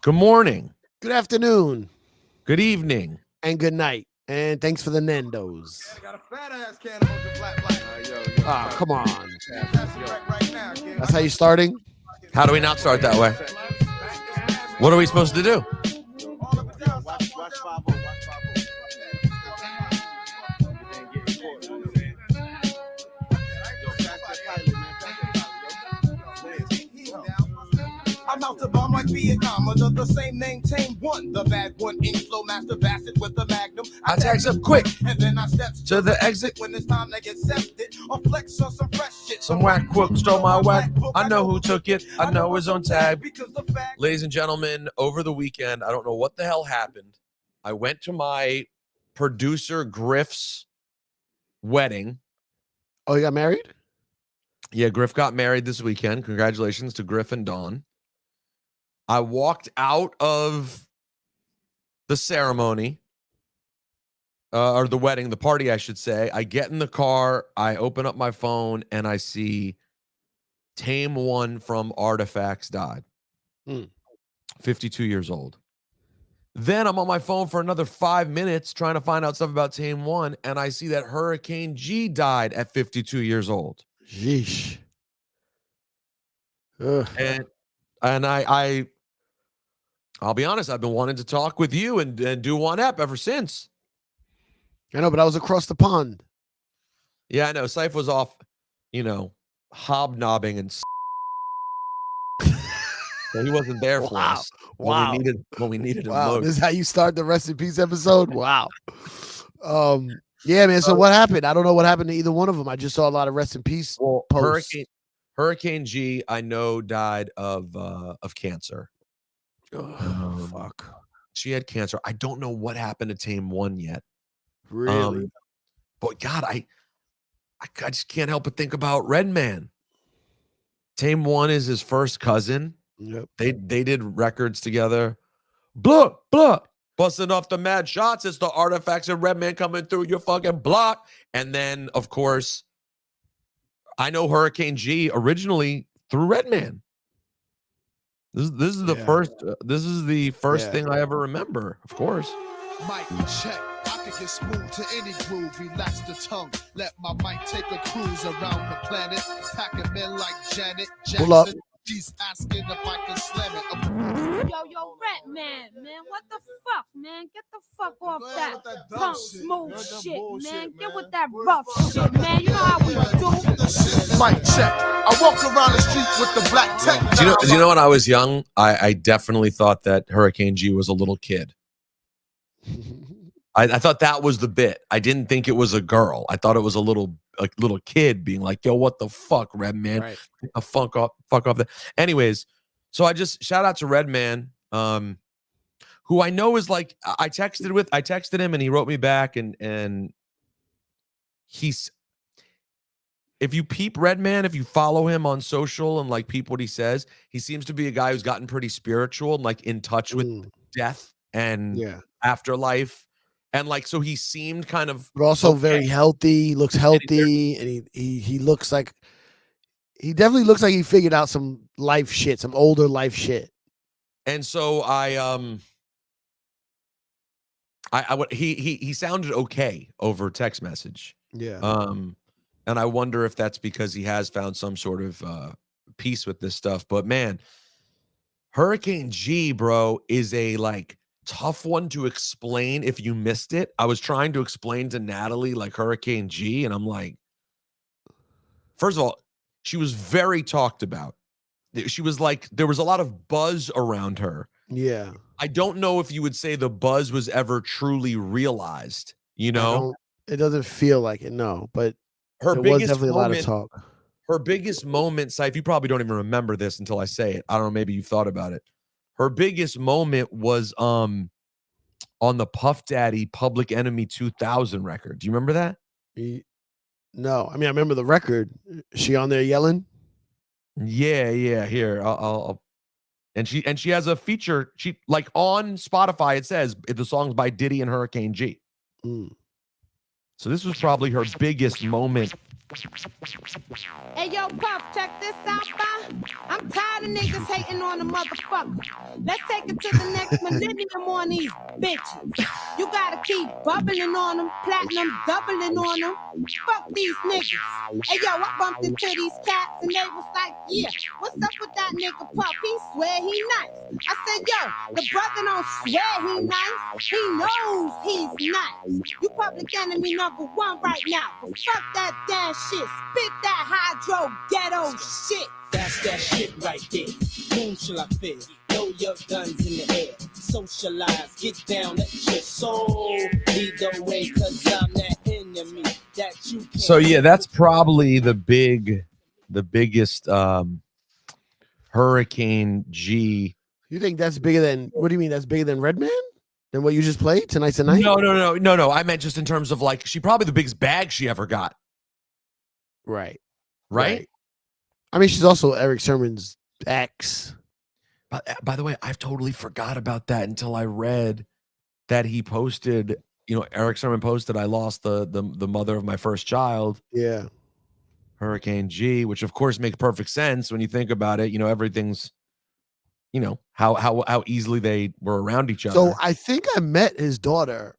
Good morning. Good afternoon. Good evening. And good night. And thanks for the Nando's. I got a fat ass can of black. Ah, come on. That's how you starting? How do we not start that way? What are we supposed to do? I'm out to bomb like Vietnam under the same name, Tame one. The bad one, ink flow master bastard with the magnum. I tags up quick and then I step to the exit when it's time to get septed or flex on some fresh shit. Some whack crook stole my whack. I know who took it. I know his own tag. Ladies and gentlemen, over the weekend, I don't know what the hell happened. I went to my producer Griff's wedding. Oh, you got married? Yeah, Griff got married this weekend. Congratulations to Griff and Dawn. I walked out of the ceremony, or the wedding, the party, I should say. I get in the car, I open up my phone, and I see Tame One from Artifacts died. 52 years old. Then I'm on my phone for another 5 minutes trying to find out stuff about Tame One, and I see that Hurricane G died at 52 years old. Yeesh. And I'll be honest, I've been wanting to talk with you and do one ep ever since. I know, but I was across the pond. Yeah, I know. Cipha was off, hobnobbing and so he wasn't there for us. Wow. When we needed him Wow. most. This is how you start the Rest in Peace episode? Wow. Yeah, man. So what happened? I don't know what happened to either one of them. I just saw a lot of Rest in Peace posts. Hurricane G, I know, died of cancer. Oh, fuck. She had cancer. I don't know what happened to Tame One yet. Really? But God, I just can't help but think about Redman. Tame One is his first cousin. Yep. They did records together. Blah, blah. Busting off the mad shots. It's the Artifacts and Redman coming through your fucking block. And then, of course, I know Hurricane G originally through Redman. This is the first. This is the first thing I ever remember. Of course. Mic check. I can get smooth to any groove. Relax the tongue. Let my mic take a cruise around the planet. Packing in like Janet Jackson. Pull up. She's asking if I can slam it. Yo, Redman, man, what the fuck, man? Get the fuck off that punk smooth shit, man. Get with that rough shit, man. You know how we do. Mic check. I walk around the street with the black tech. Do you know when I was young, I definitely thought that Hurricane G was a little kid. I thought that was the bit. I didn't think it was a girl. I thought it was a little kid being like, yo, what the fuck, Redman? Right. Fuck off that. Anyways, so I just shout out to Redman, who I know is like, I texted him and he wrote me back and he's, if you peep Redman, if you follow him on social and like peep what he says, he seems to be a guy who's gotten pretty spiritual and like in touch with death and afterlife. And like, so he seemed kind of, but also very healthy. He looks healthy, and he looks like he definitely looks like he figured out some life shit, some older life shit. And so he sounded okay over text message. Yeah. And I wonder if that's because he has found some sort of peace with this stuff. But man, Hurricane G, bro, is a like tough one to explain if you missed it. I was trying to explain to Natalie like Hurricane G, and I'm like, first of all, she was very talked about. She was like, there was a lot of buzz around her. Yeah. I don't know if you would say the buzz was ever truly realized, you know? It doesn't feel like it, no, but her there was biggest definitely moment, a lot of talk. Her biggest moment, Saif, you probably don't even remember this until I say it. I don't know, maybe you've thought about it. Her biggest moment was on the Puff Daddy Public Enemy 2000 record. Do you remember that? No, I mean I remember the record. Is she on there yelling? Yeah. Here, I'll. And she has a feature. She like on Spotify. It says the song's by Diddy and Hurricane G. So this was probably her biggest moment Hey, yo, Puff, check this out, bro. I'm tired of niggas hating on the motherfucker. Let's take it to the next millennium on these bitches. You gotta keep bubbling on them, platinum doubling on them. Fuck these niggas. Hey, yo, I bumped into these cats and they was like, yeah, what's up with that nigga Puff? He swear he nice. I said, yo, the brother don't swear he nice. He knows he's nice. You public enemy number one right now. But fuck that damn shit. Spit that hydro ghetto shit. That's that shit right there. Whom shall I fear? Throw your guns in the air. Socialize, get down, let your soul lead the way, cause I'm that enemy that you can't. So yeah, that's probably the biggest Hurricane G. You think that's bigger than? What do you mean? That's bigger than Redman? Than what you just played Tonight's the Night? No. I meant just in terms of like she probably the biggest bag she ever got. Right. I mean, she's also Eric Sermon's ex. By the way, I've totally forgot about that until I read that he posted. You know, Eric Sermon posted, "I lost the mother of my first child." Yeah. Hurricane G, which of course makes perfect sense when you think about it. You know, everything's, you know, how easily they were around each other. So I think I met his daughter.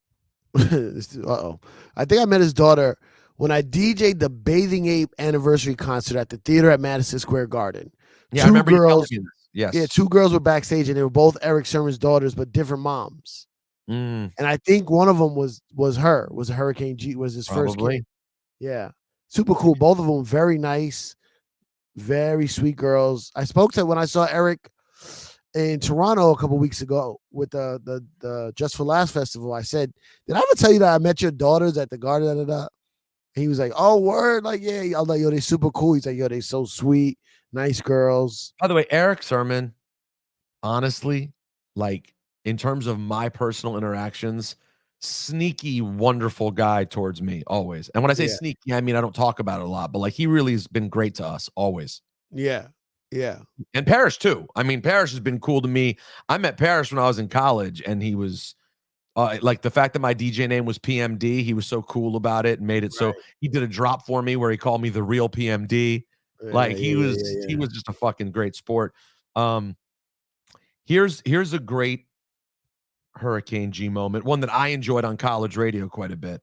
I think I met his daughter when I DJ'd the Bathing Ape anniversary concert at the theater at Madison Square Garden. Yeah, I remember you telling me this. Yes. Yeah, two girls were backstage and they were both Eric Sermon's daughters, but different moms. Mm, And I think one of them was Hurricane G, was his first probably. kid. Yeah. Super cool. Both of them very nice, very sweet girls. I spoke to when I saw Eric in Toronto a couple weeks ago with the Just for Laughs festival. I said, "Did I ever tell you that I met your daughters at the Garden?" And he was like, "Oh, word!" Like, yeah. I was like, "Yo, they super cool." He's like, "Yo, they so sweet, nice girls." By the way, Eric Sermon, honestly, like in terms of my personal interactions, sneaky, wonderful guy towards me always. And when I say sneaky, I mean I don't talk about it a lot, but like he really has been great to us always. Yeah. And Parrish too. I mean, Parrish has been cool to me. I met Parrish when I was in college, and he was like the fact that my DJ name was PMD. He was so cool about it and made it so he did a drop for me where he called me the real PMD. Like he was just a fucking great sport. Here's a great Hurricane G moment, one that I enjoyed on college radio quite a bit.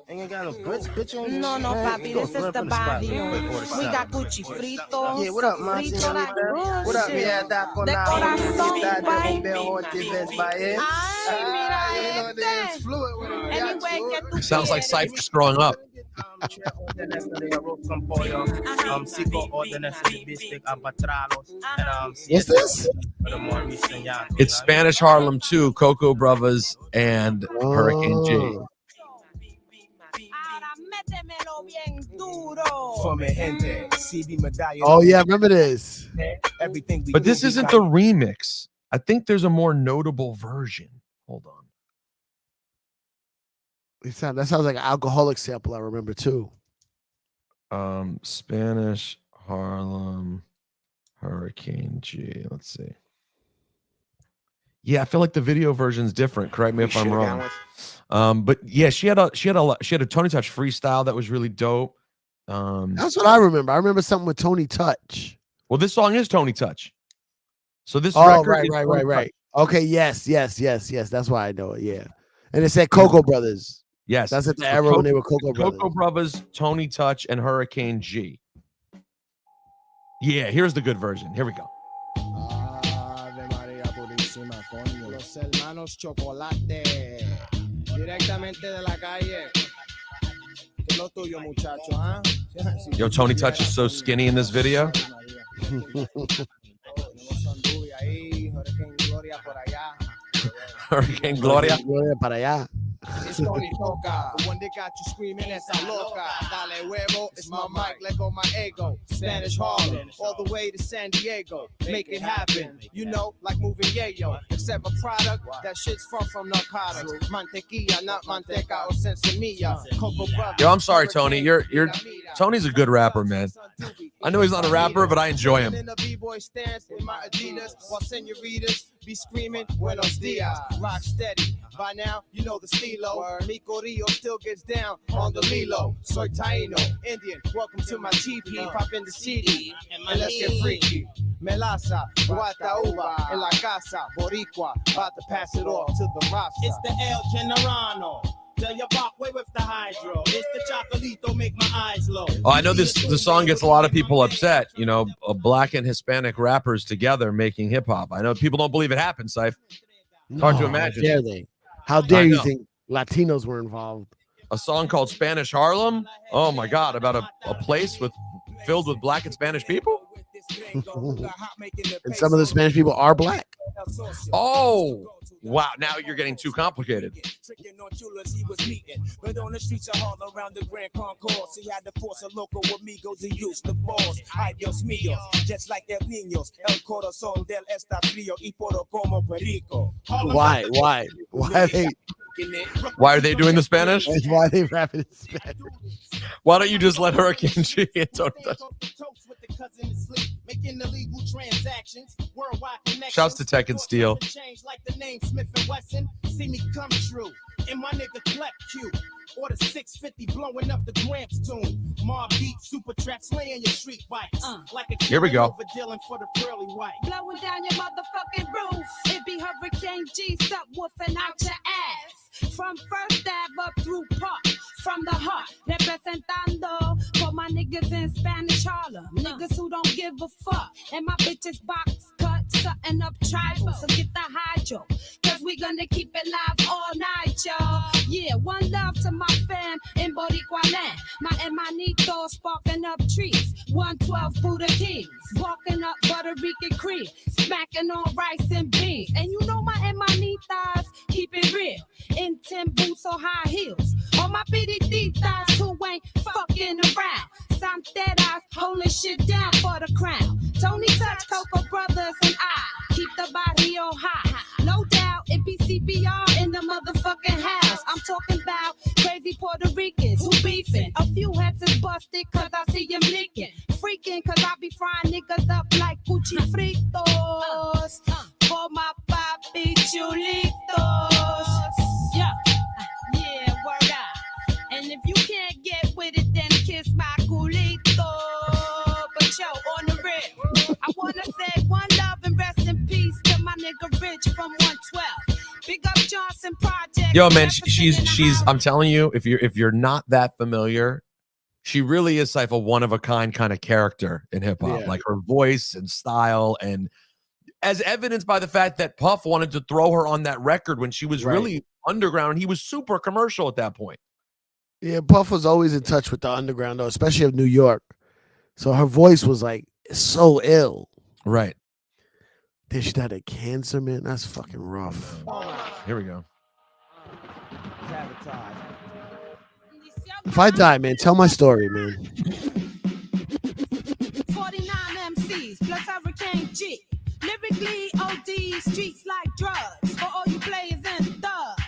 Ain't got no grits, bitch. No, papi, this is the body. We got Gucci fritos. Yeah, what up, man? What up, Shit. mierda? Con De la corazón, unidad de baby. bombeo actives by it. Ay, mira este. Anyway, que tú Sounds like quieres. Cipha's growing up. What's this? It's Spanish Harlem 2, Coco Brothers, and Hurricane G. Oh. Ahora métemelo bien duro. For me, gente, CB medallion. Oh yeah, I remember this. Everything we But do, this we isn't got- the remix. I think there's a more notable version. Hold on. That sounds like an alcoholic sample I remember too. Spanish Harlem Hurricane G. Let's see. Yeah, I feel like the video version's different. Correct me if I'm wrong. But yeah, she had a Tony Touch freestyle that was really dope. That's what I remember. I remember something with Tony Touch. Well, this song is Tony Touch. So this Oh, record is Tony Touch. right. Okay, yes. That's why I know it. Yeah, and it said Coco Brothers. Yes, That's at the So era when they were Coco Brothers. Coco Brothers, Tony Touch, and Hurricane G. Yeah, here's the good version. Here we go. Ave María purísima, coño. Los hermanos Chocolate. Directamente de la calle. ¿Qué es lo tuyo, muchacho, ah? Yo, Tony Touch is so skinny in this video. Hurricane Gloria. Gloria para allá. It's Tony Toca, the one that got you screaming, esa loca. Dale huevo, it's my mic, let go my ego. Spanish Harlem, all the way to San Diego. Make it happen, you know, like moving yayo. Except a product, that shit's from narcotics. Mantequilla, not manteca or sensimilla. Coco Brothers. Yo, I'm sorry, Tony. You're Tony's a good rapper, man. I know he's not a rapper, but I enjoy him. In a b-boy stance in my Adidas, while senoritas be screaming Buenos Dias. Rock steady, By now, you know the stilo. Mico Rio still gets down on the Lilo. Soy Taino, Indian. Welcome to my TP. Pop in the CD and let's get freaky. Melaza, Guata Uva, en la casa, Boricua. About to pass it off to the Rasta. It's the El Generano. Tell your bop way with the hydro. It's the chocolito, make my eyes low. Oh, I know the song gets a lot of people upset. You know, black and Hispanic rappers together making hip hop. I know people don't believe it happened, Cipha. It's hard to imagine. How dare they? How dare you think Latinos were involved? A song called Spanish Harlem. Oh my God, about a place filled with black and Spanish people. And some of the Spanish people are black. Oh, wow. Now you're getting too complicated. But on the streets of Harlem around the Grand Concourse, he had to force a local amigos to use the balls. Ay, Dios mío, just like El Niños, El Corazón del Está Frío y Poro como Perico. Why? Why are they doing the Spanish? Why are they rapping in Spanish? Why don't you just let Hurricane G and Tony? Making illegal transactions, worldwide connections. Shouts to Tech and Steel. Change like the name Smith and Wesson. See me come true. And my nigga Clep Q. Or the 650 blowing up the Gramps tune. Mob beat, super trap, slaying your street bikes. Like a Here we go. over dealing for the pearly white. Blowing down your motherfucking roof. It be Hurricane G subwoofing out your ass. From First Ave up through Park. From the heart, representando for my niggas in Spanish Harlem. Niggas who don't give a fuck. And my bitches box cut, something up tribal. So get the hydro, cause we gonna keep it live all night, y'all. Yeah, one love to my fam in Boricua land. My hermanito sparking up trees. 112 Buddha Kings, walking up Puerto Rican cream, smacking on rice and beans. And you know my hermanitas keep it real. In 10 boots or high heels. All my piriditas who ain't fucking around. Santeras holding shit down for the crown. Tony Touch, Coco Brothers, and I keep the barrio high. No doubt it be CPR in the motherfucking house. I'm talking about crazy Puerto Ricans who beefing. A few heads is busted cause I see them licking. Freaking cause I be frying niggas up like Gucci fritos. For my papi chulitos. Yeah, word up. And if you can't get with it, then kiss my culito. But yo, on the real, I wanna say one love and rest in peace to my nigga Rich from 112. Big up Johnson Project. Yo, man, she's. I'm telling you, if you're not that familiar, she really is like a one of a kind kind of character in hip hop. Yeah. Like her voice and style, and as evidenced by the fact that Puff wanted to throw her on that record when she was really underground. He was super commercial at that point. Yeah, Puff was always in touch with the underground, though, especially of New York. So her voice was like so ill. Right. Then she died of cancer, man. That's fucking rough. Here we go. If I die, man, tell my story, man. 49 MCs plus Hurricane G. Lyrically OD, streets like drugs. For all you players and thugs.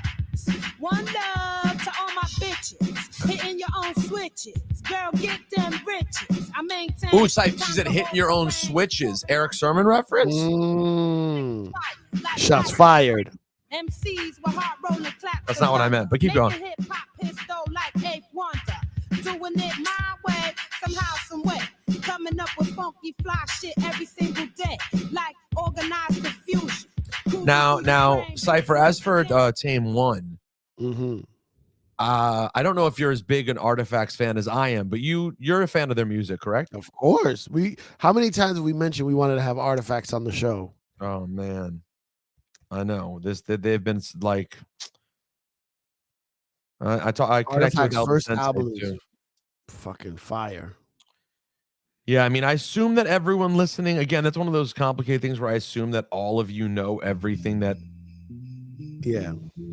One love to all my bitches. Hitting your own switches. Girl, get them riches. I maintain. Ooh, she said hitting your own switches. Eric Sermon reference? Shots fired. MCs with heart rolling claps. That's not what I meant, but keep going. Hip hop pistol like Eighth Wonder. Doing it my way, somehow, some way. Coming up with funky fly shit every single day. Like organized confusion. Now, Cypher, as for Tame 1, I don't know if you're as big an Artifacts fan as I am, but you're a fan of their music, correct? Of course. How many times have we mentioned we wanted to have Artifacts on the show? Oh man, I know they've been like. I connect with first album is fucking fire. Yeah, I mean, I assume that everyone listening, again, that's one of those complicated things where I assume that all of you know everything that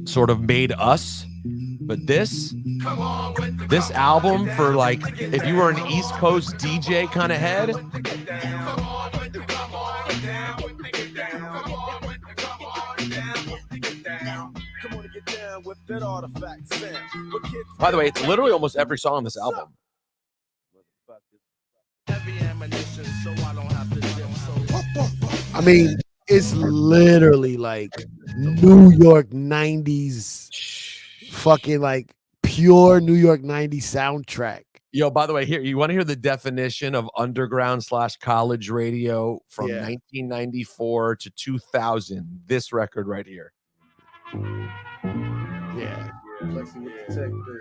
sort of made us. But this album, for like, if you were an East Coast DJ kind of head, by the way, it's literally almost every song on this album. I mean, it's literally like New York 90s fucking like pure New York 90s soundtrack. Yo, by the way, here, you want to hear the definition of underground / college radio from 1994 to 2000? This record right here. Yeah.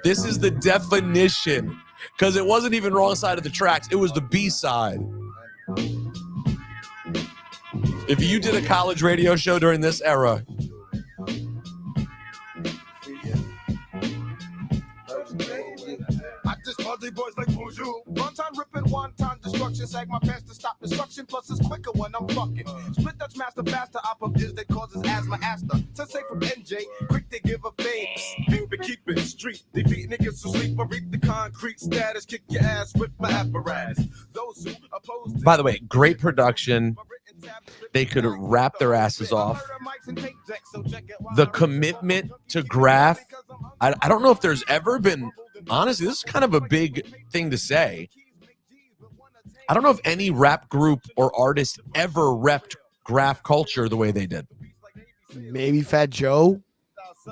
This is the definition, because it wasn't even wrong side of the tracks. It was the B side. If you did a college radio show during this era, I just ugly boys like bonjour. One time ripping, one time destruction. Sag my pants to stop destruction. Plus it's quicker when I'm fucking. Split Dutch master faster. Op of this that causes asthma. Asta. Sensei from NJ. Quick to give a fade. Keep it street. Defeat niggas who sleep. I reap the concrete status. Kick your ass with my apparatus. Those who oppose. by the way, great production. They could rap their asses off. The commitment to graph. I don't know if there's ever been, honestly, this is kind of a big thing to say. I don't know if any rap group or artist ever repped graph culture the way they did. Maybe Fat Joe,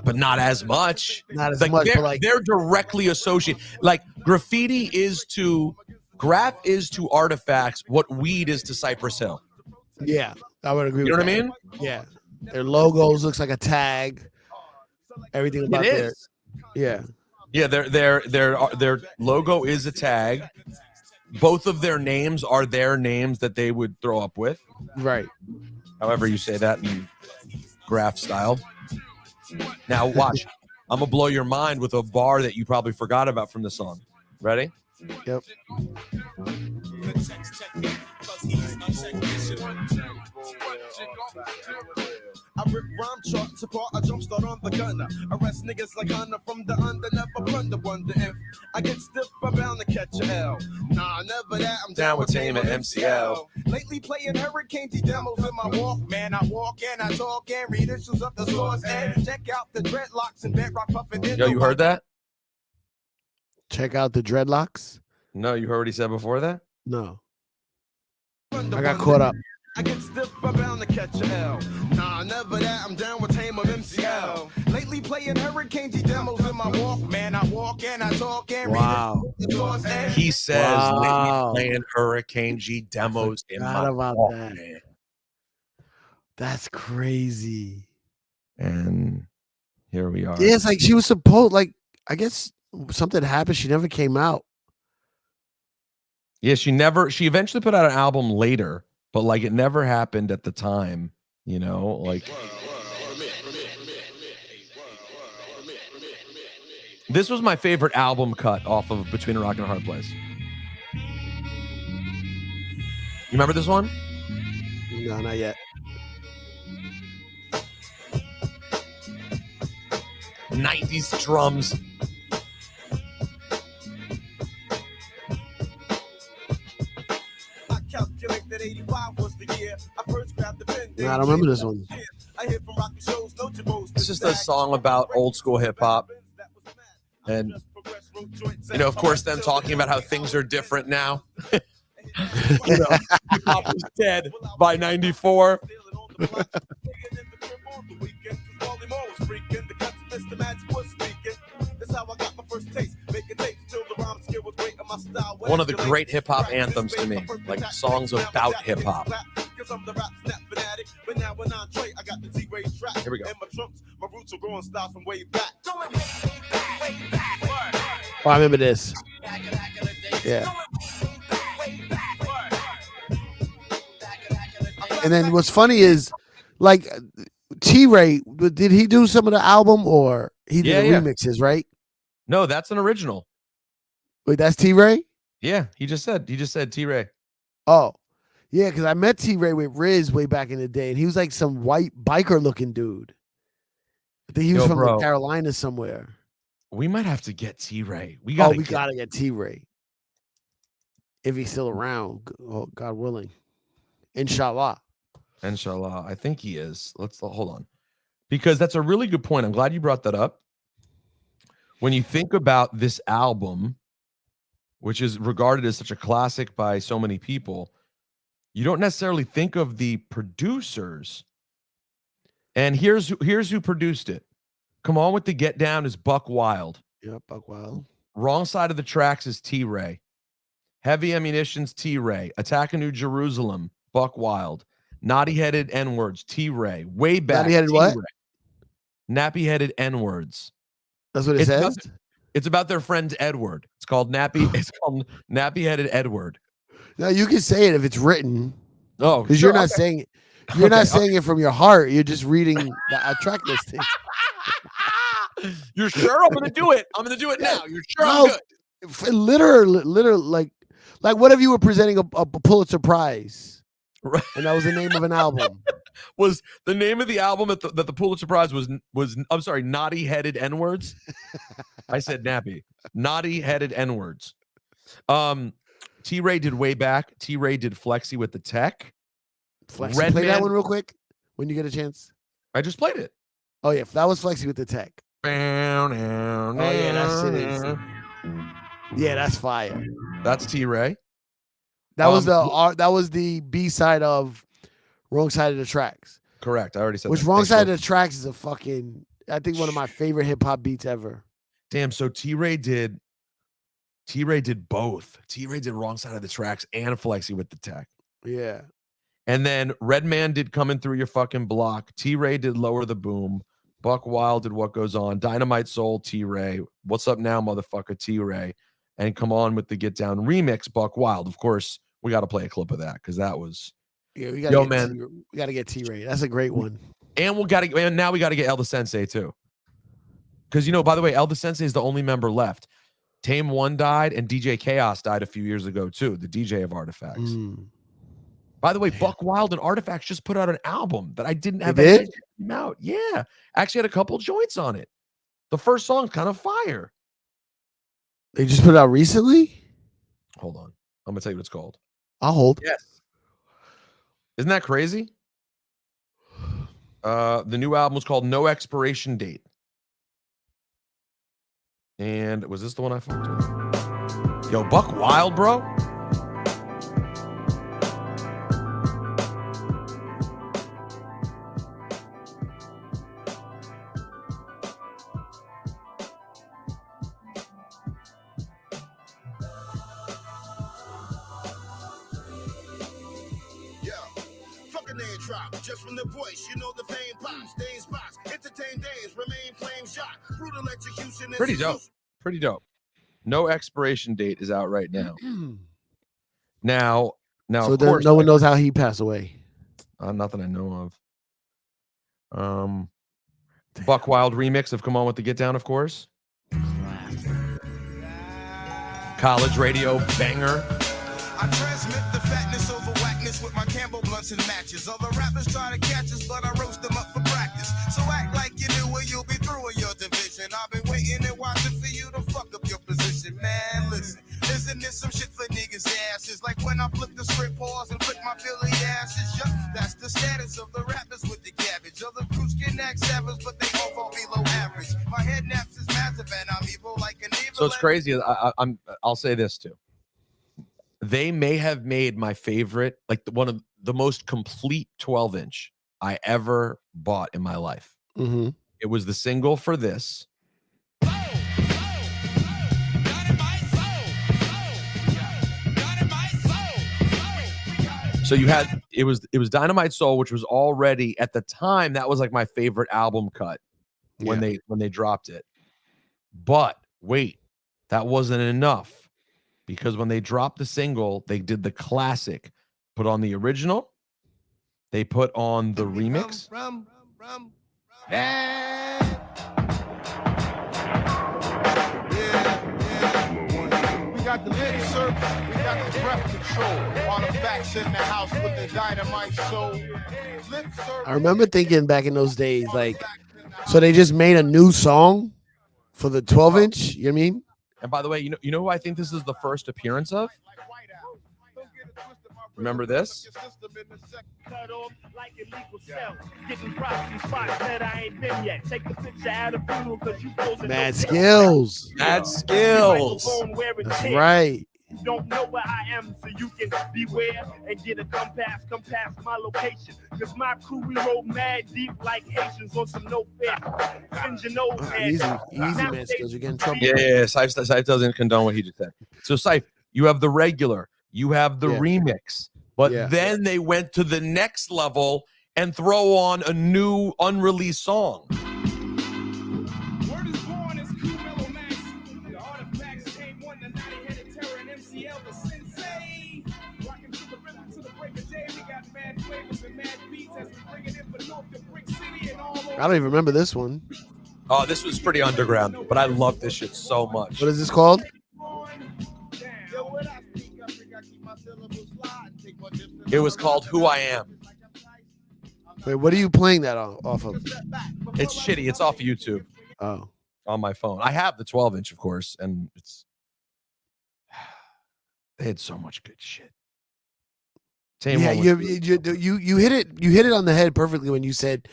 but not as much. Not as like much, they're, but like they're directly associated. Like graffiti is to graph is to artifacts what weed is to Cypress Hill. Yeah, I would agree. You know with what I that. mean? Yeah, their logos looks like a tag. Everything about It their is. yeah. Their logo is a tag. Both of their names are their names that they would throw up with. Right. However you say that in graph style. Now watch. I'm gonna blow your mind with a bar that you probably forgot about from the song. Ready? Yep. I rip rhyme charts apart, I jumpstart on the gunner. Arrest niggas like Hunter from the under, never blunder. Wonder if I get stiff, I'm bound to catch a L. Nah, never that, I'm down with Tame and MCL. Lately playing Hurricane T demos in my walk, man. I walk and I talk and read issues of the source and check out the dreadlocks and bedrock puffing in. Yo, you heard that? Check out the dreadlocks. No, you heard what he said before that? No. I got caught up. I get stiff, I'm bound to catch a L. Nah, never that, I'm down with Tame of MCL. Lately playing Hurricane T demos in my walk, man. I walk and I talk and Wow. read the source and He says Wow. lately playing Hurricane G demos in Forgot my about walk, that. man. That's crazy. And here we are. Yeah, it's like she was supposed, like, I guess something happened. She never came out. Yeah, she eventually put out an album later, but like it never happened at the time, you know, like this was my favorite album cut off of Between a Rock and a Hard Place. You remember this one? No, not yet. '90s drums. calculate that 85 was the year I first grabbed the pen. No, I don't remember this one. I hear from rocky shows, no jabos. It's just a song about old school hip hop. And, you know, of course, them talking about how things are different now. You know, hip hop was dead by 94. One of the great hip hop anthems to me, like songs about hip hop. Here we go. Oh, I remember this. Yeah. And then what's funny is, like, T-Ray, did he do some of the album or he did the remixes, right? No, that's an original. Wait, that's T-Ray? Yeah, he just said T-Ray. Oh, yeah, because I met T-Ray with Riz way back in the day, and he was like some white biker looking dude. I think he was from the Carolinas somewhere. We might have to get T-Ray. We gotta get T-Ray. If he's still around, God willing. Inshallah. Inshallah. I think he is. Let's hold on. Because that's a really good point. I'm glad you brought that up. When you think about this album, which is regarded as such a classic by so many people, you don't necessarily think of the producers And here's who produced it. Come On With the Get Down is Buck Wild. Yep, Buck Wild. Wrong Side of the Tracks is T-Ray. Heavy Ammunition's T-Ray. Attack of New Jerusalem, Buck Wild. Naughty Headed N-Words, T-Ray. Way back. Naughty Headed what? Nappy Headed N-Words. That's what it says? It's about their friend Edward. It's called Nappy Headed Edward. No, you can say it if it's written. Oh, because you're not saying it. You're not saying it from your heart. You're just reading the track listing. You're sure? I'm gonna do it. I'm gonna do it now. You're sure? I'm good. Literally, like what if you were presenting a Pulitzer Prize, right? And that was the name of an album. Was the name of the album that the Pulitzer Prize was I'm sorry, Naughty Headed N-Words? I said nappy. Naughty Headed N-Words. T-Ray did Way Back. T-Ray did Flexi with the Tech. Flexi, play that one real quick when you get a chance. I just played it. Oh yeah, that was Flexi with the Tech. Oh yeah, that shit is. Yeah, that's fire. That's T-Ray. That was the B-side of Wrong Side of the Tracks. Correct. I already said Which that. Wrong Side of the Tracks is a fucking, I think, one of my favorite hip hop beats ever. Damn, so T-Ray did both. T-Ray did Wrong Side of the Tracks and Flexi with the Tech. Yeah. And then Redman did Coming Through Your Fucking Block. T-Ray did Lower the Boom. Buck Wild did What Goes On. Dynamite Soul, T-Ray. What's Up Now, Motherfucker, T-Ray. And Come On With the Get Down remix, Buck Wild. Of course, we got to play a clip of that because that was. Yeah, we got to get T-Ray. That's a great one. And now we got to get Elda Sensei too. Because, by the way, Elda Sensei is the only member left. Tame 1 died and DJ Chaos died a few years ago too, the DJ of Artifacts. By the way, Buck Wild and Artifacts just put out an album that I didn't have out. Yeah. Actually had a couple joints on it. The first song's kind of fire. They just put it out recently? Hold on. I'm gonna tell you what it's called. I'll hold. Yes. Isn't that crazy? The new album was called No Expiration Date. And was this the one I fucked with? Yo, Buck Wild, bro. Just from the voice, the fame pops, days box, entertain days, remain flame shot, brutal execution. Pretty dope. Pretty dope. No Expiration Date is out right now. Now, so of course, no one knows how he passed away. Not that I know of. Buck Wild remix of Come On With the Get Down, of course. College radio banger. I transmit the fatness over whackness with my Campbell blunts and matches. Other rappers try to catch us, but I roast them up for practice. So act like you knew or you'll be through in your division. I've been waiting and watching for you to fuck up your position. Man, listen, isn't this some shit for niggas' asses? Like when I flip the script, pause and flick my Philly asses. Yeah, that's the status of the rappers with the cabbage. Other crews can act savage, but they all fall below average. My head naps is massive and I'm evil like an evil. So it's crazy. I'll say this too. They may have made my favorite, like one of the most complete 12-inch I ever bought in my life. Mm-hmm. It was the single for this. So it was Dynamite Soul, which was already at the time that was like my favorite album cut when they dropped it. But wait, that wasn't enough. Because when they dropped the single, they did the classic. Put on the original. They put on the remix. We got the lip service. We got the breath control. Artifacts in the house with the dynamite soul. I remember thinking back in those days, like, so they just made a new song for the 12-inch. You know what I mean? And by the way, you know who I think this is the first appearance of? Remember this? Mad skills. Mad skills. That's right. You don't know where I am, so you can beware and get a come past my location. Cause my crew, we roll mad deep like Haitians on some no fair. Send your nose Easy, man, skills. You get in trouble. Yeah. Siph doesn't condone what he just said. So Siph, you have the regular, you have the remix, but then they went to the next level and throw on a new unreleased song. Word is born as Cool Mellow Max. The artifacts came one, the 90-headed terror and MCL, the sensei. Rocking to the rhythm to the break of day. We got mad flavors and mad beats as we bring it in for North to Brick City and all over. I don't even remember this one. Oh, this was pretty underground, but I love this shit so much. What is this called? It was called Who I Am. Wait, what are you playing that off of? It's shitty. It's off YouTube. Oh. On my phone. I have the 12-inch, of course, and it's they had so much good shit. Tame Yeah, one you was- hit it on the head perfectly when you said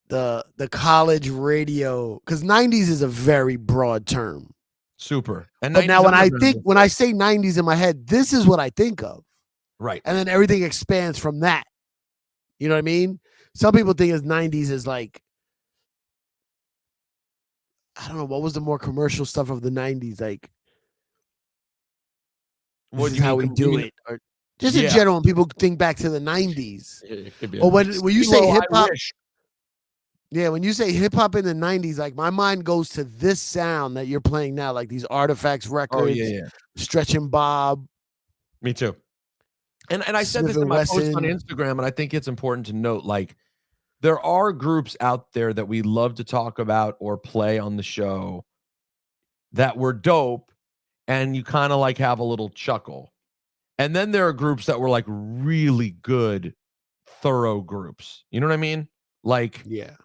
the college radio, because 90s is a very broad term. Super. And But now 90s when I say 90s in my head, this is what I think of. Right. And then everything expands from that. You know what I mean? Some people think as 90s is like, I don't know, what was the more commercial stuff of the 90s? Like, What this do is you how mean? we do it. Or just in Yeah. general, when people think back to the 90s. It could be Or a- when you say Well, I hip hop, wish. yeah, when you say hip hop in the 90s, like my mind goes to this sound that you're playing now, like these Artifacts records, Oh, yeah. Stretch and Bob. Me too. And I said Smith this in and my post on Wesson. Instagram, and I think it's important to note, like, there are groups out there that we love to talk about or play on the show that were dope, and you kind of like have a little chuckle. And then there are groups that were like really good, thorough groups. You know what I mean? Like, Yeah.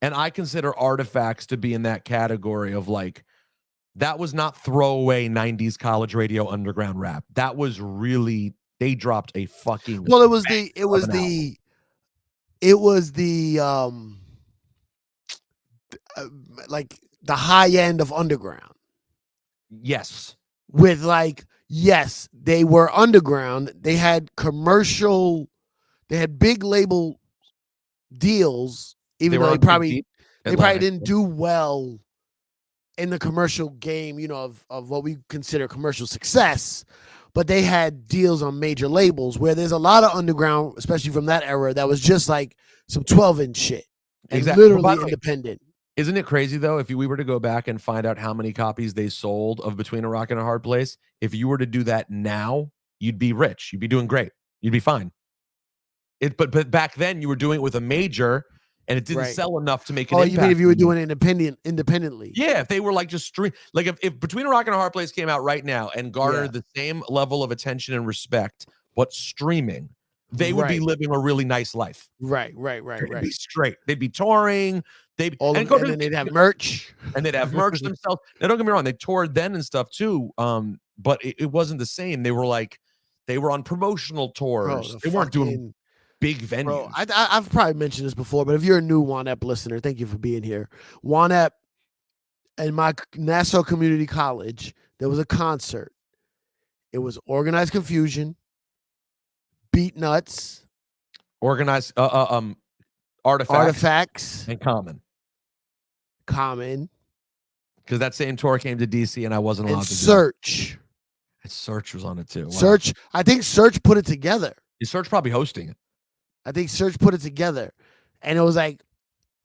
and I consider Artifacts to be in that category of like, that was not throwaway 90s college radio underground rap. That was really, they dropped a fucking Well, it was like the high end of underground. Yes. With like, yes, they were underground. They had big label deals, even They were though on Big Deep they probably Atlantic. didn't do well in the commercial game, you know, of what we consider commercial success. But they had deals on major labels where there's a lot of underground, especially from that era, that was just like some 12-inch shit. And Exactly. Well, by literally the way, independent. Isn't it crazy though? If we were to go back and find out how many copies they sold of Between a Rock and a Hard Place, if you were to do that now, you'd be rich. You'd be doing great. You'd be fine. But back then you were doing it with a major, and it didn't Right. sell enough to make an Oh, impact. you mean if you were doing it independently? Yeah, if they were like just stream, like if Between a Rock and a Hard Place came out right now and garnered the same level of attention and respect, but streaming, they would be Right. living a really nice life. Right. They'd be straight. They'd be touring. And then they'd have merch. And they'd have merch themselves. Now, don't get me wrong, they toured then and stuff too. But it wasn't the same. They were on promotional tours. They weren't doing big venues. Bro, I've probably mentioned this before, but if you're a new Juan Ep listener, thank you for being here. Juan Ep, in my Nassau Community College, there was a concert. It was Organized Confusion, Beat Nuts, Organized Artifacts and Common. Because that same tour came to DC and I wasn't allowed and to Search. go. And Search was on it too. Wow. Search, I think Search put it together. Is Search probably hosting it? I think Search put it together. And it was like,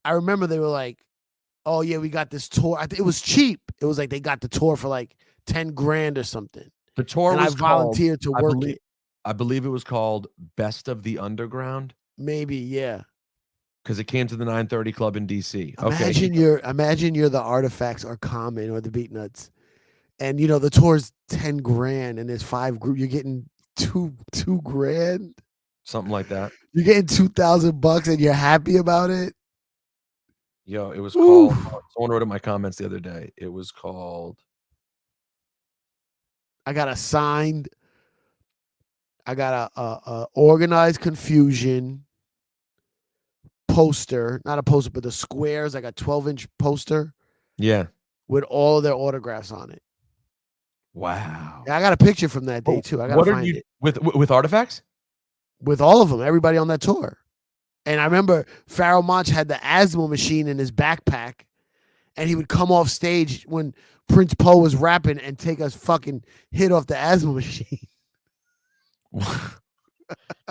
I remember they were like, oh yeah, we got this tour. I think it was cheap. It was like they got the tour for like 10 grand or something. The tour and was I volunteered to work it. I believe it was called Best of the Underground. Maybe, yeah. Because it came to the 930 Club in DC. Imagine you're the Artifacts or Common or the Beat Nuts. And you know, the tour's 10 grand and there's 5 groups. You're getting two grand. Something like that. You're getting $2,000 and you're happy about it. Yo, it was called. Someone wrote in my comments the other day. It was called. I got a Organized Confusion poster, not a poster, but the squares, like a 12-inch poster. Yeah. With all of their autographs on it. Wow. Yeah, I got a picture from that day too. I gotta What are find you it with Artifacts? with all of them, everybody on that tour. And I remember Pharoah Monch had the asthma machine in his backpack, and he would come off stage when Prince Poe was rapping and take a fucking hit off the asthma machine.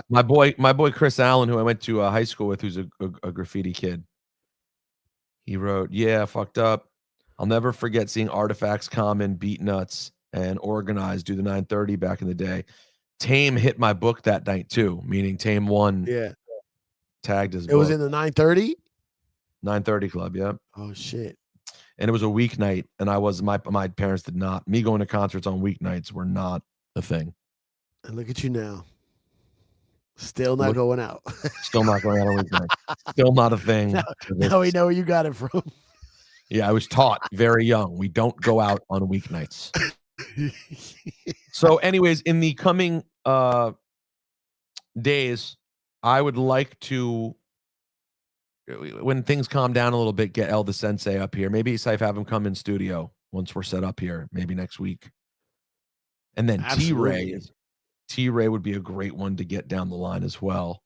my boy Chris Allen, who I went to high school with, who's a graffiti kid. He wrote, "Yeah, fucked up. I'll never forget seeing Artifacts, Common, Beat Nuts, and Organized do the 930 back in the day. Tame hit my book that night too, meaning Tame won. Yeah, Tagged his it book. was in the 930. 930 Club, yeah. Oh shit! And it was a weeknight, and I was my parents did not. Me going to concerts on weeknights were not a thing. And look at you now, still not going out. Still not going out on weeknights. Still not a thing. Now we know where you got it from. Yeah, I was taught very young. We don't go out on weeknights. So, anyways, in the coming days, I would like to, when things calm down a little bit, get Elda Sensei up here. Maybe Cipha have him come in studio once we're set up here, maybe next week. And then T-Ray would be a great one to get down the line as well.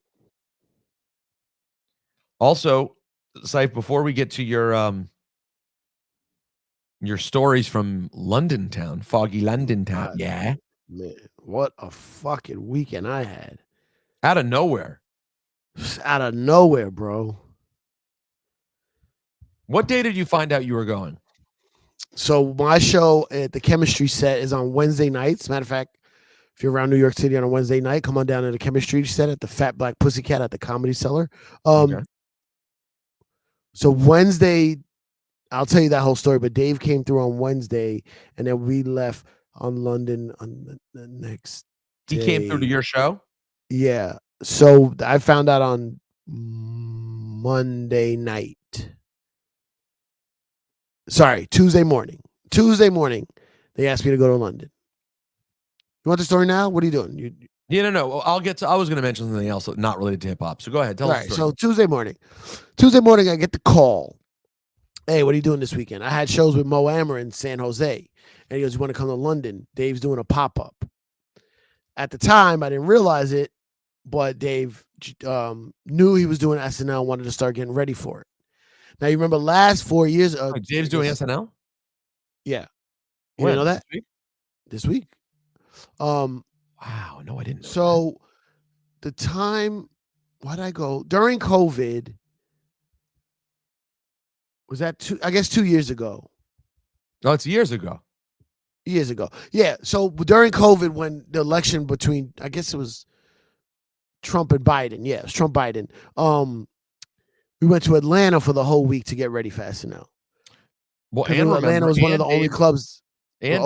Also, Cipha, before we get to your stories from London town, foggy London town. God, yeah. Man, what a fucking weekend I had. Out of nowhere. Just out of nowhere, bro. What day did you find out you were going? So my show at the Chemistry set is on Wednesday nights. Matter of fact, if you're around New York City on a Wednesday night, come on down to the Chemistry set at the Fat Black Pussycat at the Comedy Cellar. Okay. So Wednesday, I'll tell you that whole story, but Dave came through on Wednesday, and then we left on London on the next He day. came through to your show? Yeah. So I found out on Monday night. Sorry, Tuesday morning. Tuesday morning, they asked me to go to London. You want the story now? What are you doing? Yeah, no. I was going to mention something else not related to hip hop. So go ahead. Tell us. Right. So Tuesday morning, I get the call. Hey, what are you doing this weekend? I had shows with Mo Ammer in San Jose, and he goes, "You want to come to London?" Dave's doing a pop up. At the time, I didn't realize it, but Dave knew he was doing SNL, wanted to start getting ready for it. Now you remember last 4 years. Dave's doing SNL. Yeah. You When? know that this week. Wow. No, I didn't know So the time, why'd I go during COVID? Was that 2 years ago? No, it's years ago. Years ago. Yeah. So during COVID, when the election between, I guess it was Trump and Biden. Yeah, it was Trump Biden. We went to Atlanta for the whole week to get ready for SNL. Well, and Atlanta was one of the only clubs. And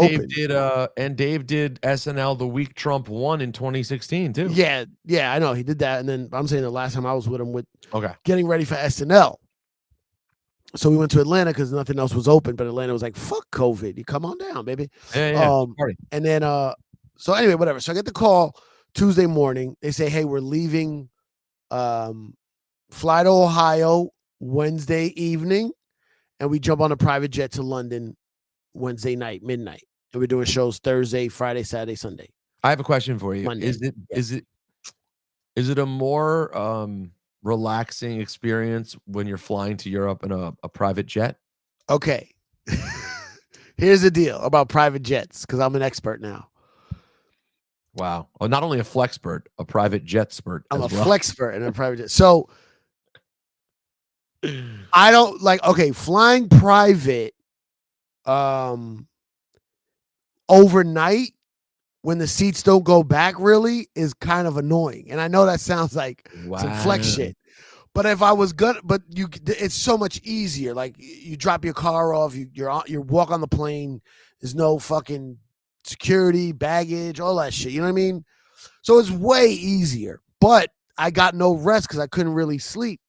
Dave did SNL the week Trump won in 2016 too. Yeah, I know he did that. And then I'm saying the last time I was with him okay, getting ready for SNL. So we went to Atlanta because nothing else was open, but Atlanta was like, "Fuck COVID, you come on down, baby." Yeah. And then so anyway, whatever. So I get the call Tuesday morning. They say, "Hey, we're leaving. Fly to Ohio Wednesday evening, and we jump on a private jet to London Wednesday night, midnight. And we're doing shows Thursday, Friday, Saturday, Sunday." I have a question for you. Monday. Is it a more relaxing experience when you're flying to Europe in a private jet? Okay. Here's the deal about private jets, because I'm an expert now. Wow. Oh, not only a flexpert, a private jet spurt. I'm a well. flexpert in a private jet. So I don't like, okay, flying private overnight when the seats don't go back really is kind of annoying. And I know that sounds like some flex shit. But if I was good, but it's so much easier. Like you drop your car off, you walk on the plane. There's no fucking security, baggage, all that shit. You know what I mean? So it's way easier. But I got no rest because I couldn't really sleep.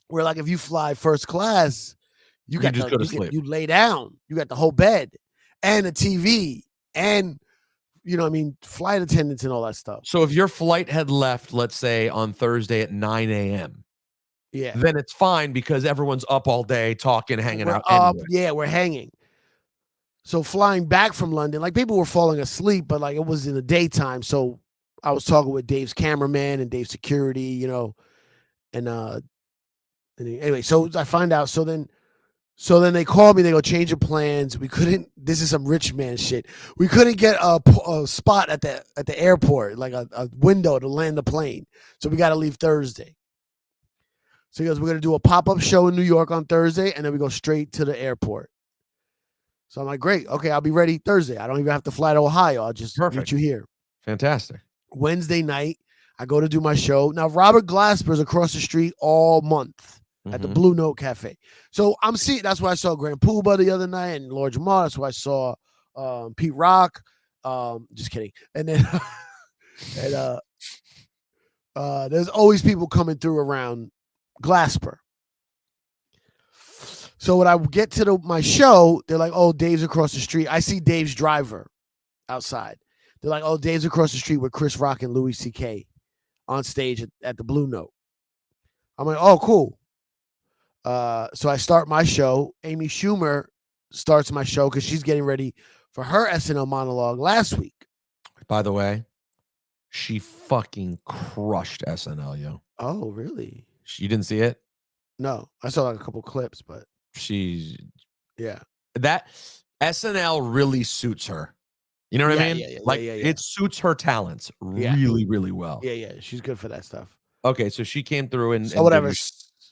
Where like if you fly first class, you lay down. You got the whole bed and a TV and you know what I mean, flight attendants and all that stuff. So if your flight had left, let's say on Thursday at 9 a.m., yeah, then it's fine because everyone's up all day talking, hanging out. Up, anyway. yeah, we're hanging. So flying back from London, like people were falling asleep, but like it was in the daytime. So I was talking with Dave's cameraman and Dave's security, you know, and anyway, so I find out. So then they called me. They go, change of plans. We couldn't. This is some rich man shit. We couldn't get a spot at the airport, like a window to land the plane. So we got to leave Thursday. So he goes, we're gonna do a pop-up show in New York on Thursday, and then we go straight to the airport. So I'm like, great, okay, I'll be ready Thursday. I don't even have to fly to Ohio. I'll just meet you here. Fantastic. Wednesday night, I go to do my show. Now Robert Glasper's across the street all month at the Blue Note Cafe. So I'm seeing. That's why I saw Grand Poobah the other night and Lord Jamar. That's why I saw Pete Rock. Just kidding. And then there's always people coming through around Glasper. So when I get to my show, they're like, oh, Dave's across the street. I see Dave's driver outside. They're like, oh, Dave's across the street with Chris Rock and Louis C.K. on stage at the Blue Note. I'm like, oh, cool. So I start my show. Amy Schumer starts my show because she's getting ready for her SNL monologue last week. By the way, she fucking crushed SNL, yo. Oh, really? You didn't see it? No, I saw like a couple clips, but that SNL really suits her. You know what I mean? It suits her talents really, really well. Yeah, she's good for that stuff. Okay, so she came through and whatever.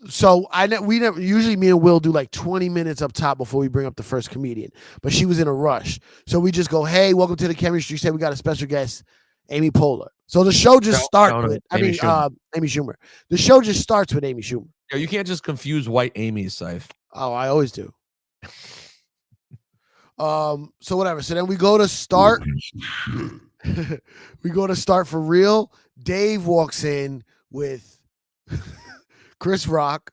So we never usually me and Will do like 20 minutes up top before we bring up the first comedian, but she was in a rush, so we just go, hey, welcome to the Chemistry. Say we got a special guest, Amy Poehler. So the show just starts with Amy Schumer. The show just starts with Amy Schumer. Yo, you can't just confuse white Amy's, Cipha. Oh, I always do. So whatever. So then we go to start. We go to start for real. Dave walks in with Chris Rock,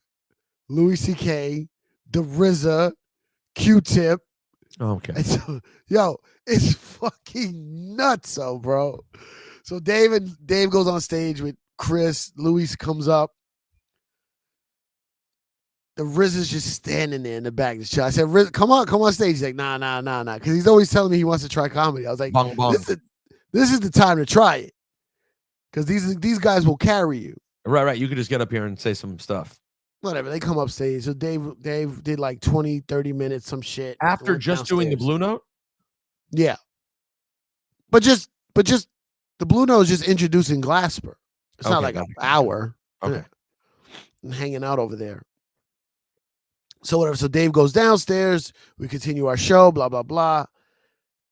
Louis C.K., the RZA, Q-Tip. Okay. So, yo, it's fucking nuts, bro. So Dave goes on stage with Chris. Louis comes up. The RZA's just standing there in the back of the show. I said, RZA, come on stage. He's like, nah. Because he's always telling me he wants to try comedy. I was like, bong, bong. This is the time to try it. Because these guys will carry you. Right. You could just get up here and say some stuff. Whatever. They come up stage. So Dave did like 20, 30 minutes, some shit. After just doing the Blue Note? Yeah. But just the Blue Note is just introducing Glasper. It's not like an hour. Okay. I'm hanging out over there. So whatever. So Dave goes downstairs. We continue our show, blah, blah, blah.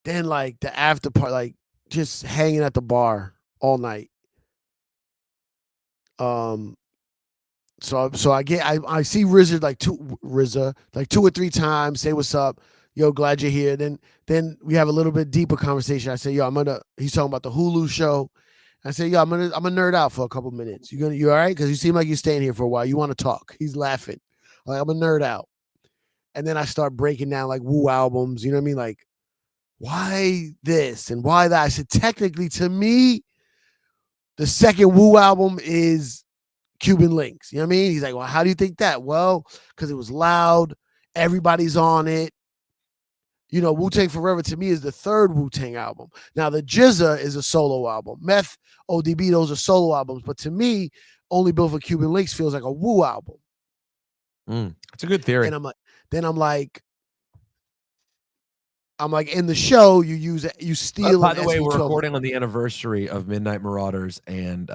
Then like the after part, like just hanging at the bar all night. So I see RZA like two or three times, say what's up. Yo, glad you're here. Then we have a little bit deeper conversation. I say, yo, he's talking about the Hulu show. I say, yo, I'm gonna nerd out for a couple minutes. You all right? Because you seem like you're staying here for a while. You want to talk. He's laughing. Like, I'm a nerd out. And then I start breaking down like Wu albums. You know what I mean? Like, why this and why that? I said, technically, to me, the second Wu album is Cuban Links. You know what I mean? He's like, well, how do you think that? Well, because it was loud. Everybody's on it. You know, Wu-Tang Forever to me is the third Wu-Tang album. Now, the Jizza is a solo album. Meth, ODB, those are solo albums. But to me, Only Built for Cuban Links feels like a Wu album. It's a good theory. And I'm like, in the show, you steal. By the way, we're recording on the anniversary of Midnight Marauders and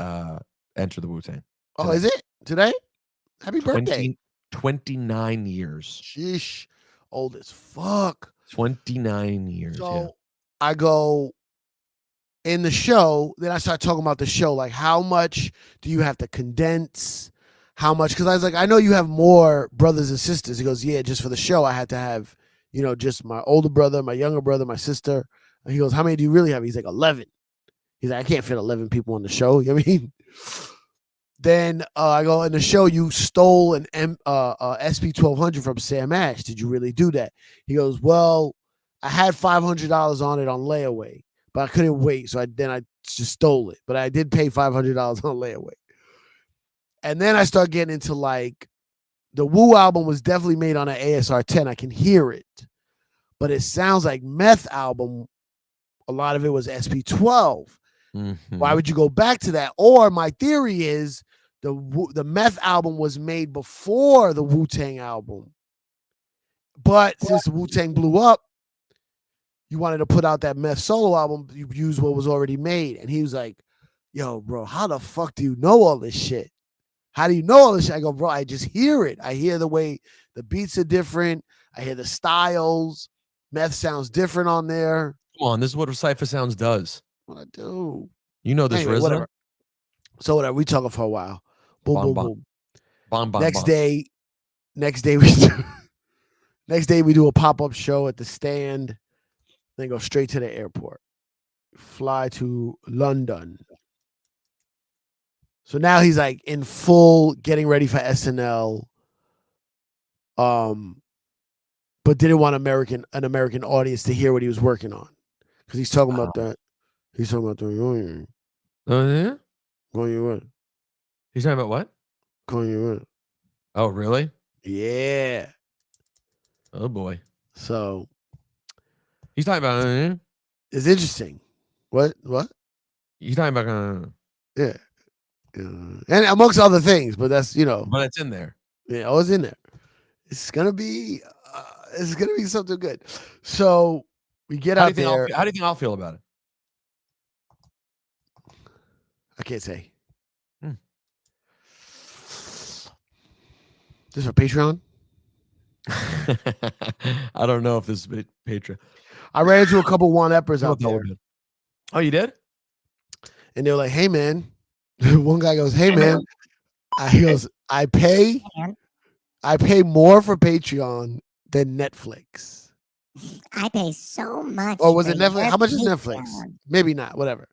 Enter the Wu-Tang. Oh, is it today? Happy birthday! 29 years. Sheesh, old as fuck. 29 years. So I go in the show. Then I start talking about the show. Like, how much do you have to condense? How much? Because I was like, I know you have more brothers and sisters. He goes, yeah, just for the show, I had to have, just my older brother, my younger brother, my sister. And he goes, how many do you really have? He's like, 11. He's like, I can't fit 11 people on the show. You know what I mean? Then I go, in the show, you stole an SP1200 from Sam Ash. Did you really do that? He goes, well, I had $500 on it on layaway, but I couldn't wait. So I just stole it. But I did pay $500 on layaway. And then I start getting into like, the Wu album was definitely made on an ASR 10. I can hear it. but it sounds like Meth album. A lot of it was SP12. Why would you go back to that? Or my theory is the Meth album was made before the Wu-Tang album. But since the Wu-Tang blew up, you wanted to put out that Meth solo album, you used what was already made. And he was like, yo, bro, how the fuck do you know all this shit? How do you know all this shit? I go, bro, I just hear it. I hear the way the beats are different. I hear the styles. Meth sounds different on there. Come on, this is what Cipha Sounds does. What I do? You know this, Anyway, RZA. whatever. So whatever. We talking for a while. Boom, Bon, boom, bon. boom. Bon, bon, Next bon. day we do a pop-up show at the stand, then go straight to the airport. Fly to London. So now he's like in full getting ready for SNL. But didn't want an American audience to hear what he was working on. Because he's talking about that. He's talking about the Oh, yeah? what? He's talking about what? What? Oh, really? Yeah. Oh, boy. So He's talking about... it's interesting. What? He's talking about... Yeah. And amongst other things, but that's, But it's in there. yeah, it's in there. It's gonna be something good. So we get out there. How do you think I'll feel about it? I can't say. This for Patreon? I don't know if this is Patreon. I ran into a couple Juan Eppers out there, Oh, you did? and they were like, "Hey, man." One guy goes, "Hey, man." He goes, "I pay more for Patreon than Netflix." I pay so much. Or was it for Netflix? your How much is Netflix? Patreon. Maybe not. Whatever.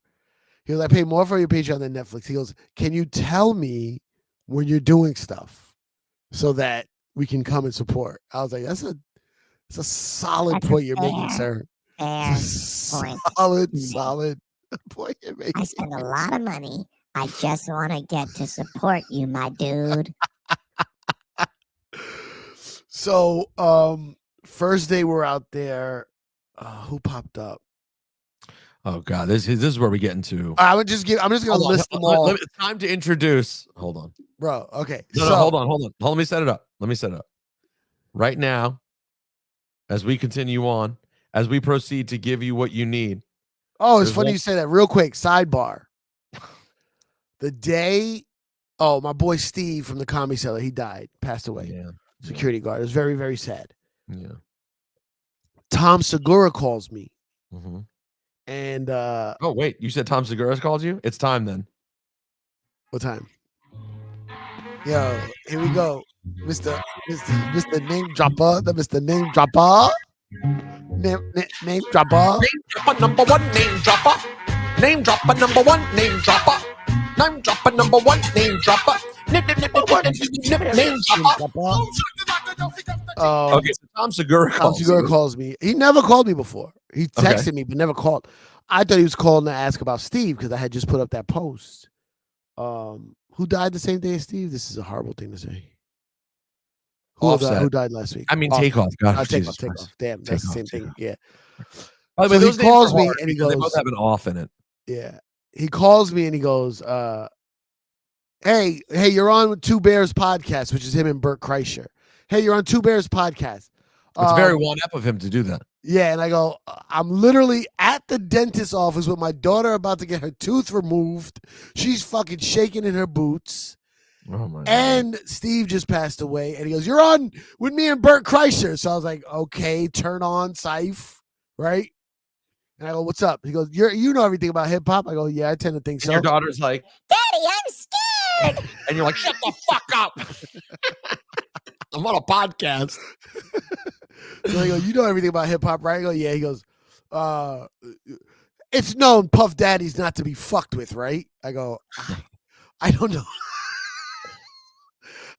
He goes, "I pay more for your Patreon than Netflix." He goes, "Can you tell me when you're doing stuff so that we can come and support?" I was like, "That's a solid That's a point you're making, fair- sir. Fair It's a point. solid point you're making." I spend a lot of money. I just want to get to support you, my dude. So, first day we're out there. Who popped up? Oh, God. This is where we get into... I'm just gonna list them all, It's time to introduce... Hold on. bro. Okay, No, hold on. Let me set it up. Right now, as we continue on, as we proceed to give you what you need. Oh, it's There's funny one- you say that. Real quick, sidebar. The day, my boy Steve from the Comedy Cellar, he died, passed away. Yeah. Security guard. It was very, very sad. Yeah. Tom Segura calls me, Mm-hmm. and Oh, wait. You said Tom Segura's called you? It's time then. what time? Yo, here we go, Mr. Name Dropper, Mr. Name Dropper, name Dropper. Number one name dropper. Name dropper, number one name dropper. Name dropper, number one name dropper. Name dropper. Okay, So Tom Segura Tom calls Segura you. calls me. He never called me before. He Okay. texted me, but never called. I thought he was calling to ask about Steve because I had just put up that post. Who died the same day as Steve? This is a horrible thing to say. Offset. Who died last week? I mean, Takeoff. God, Takeoff. Jesus Christ. Damn, that's the same Takeoff, thing. Yeah. By the way, So he those names calls are me hard and he because they goes- both have an off in it. Yeah. He calls me and he goes, hey, you're on Two Bears podcast, which is him and Bert Kreischer. Hey, you're on Two Bears podcast. It's very one up of him to do that. Yeah, and I go, I'm literally at the dentist's office with my daughter about to get her tooth removed. She's fucking shaking in her boots. Oh my God. And Steve just passed away. And he goes, you're on with me and Bert Kreischer. So I was like, okay, turn on Cipha, right? And I go, what's up? He goes, you know everything about hip hop? I go, yeah, I tend to think And so. your daughter's like, Daddy, I'm scared. and you're like, shut the fuck up. I'm on a podcast. So I go, you know everything about hip hop, right? I go, yeah. He goes, it's known Puff Daddy's not to be fucked with, right? I go, I don't know.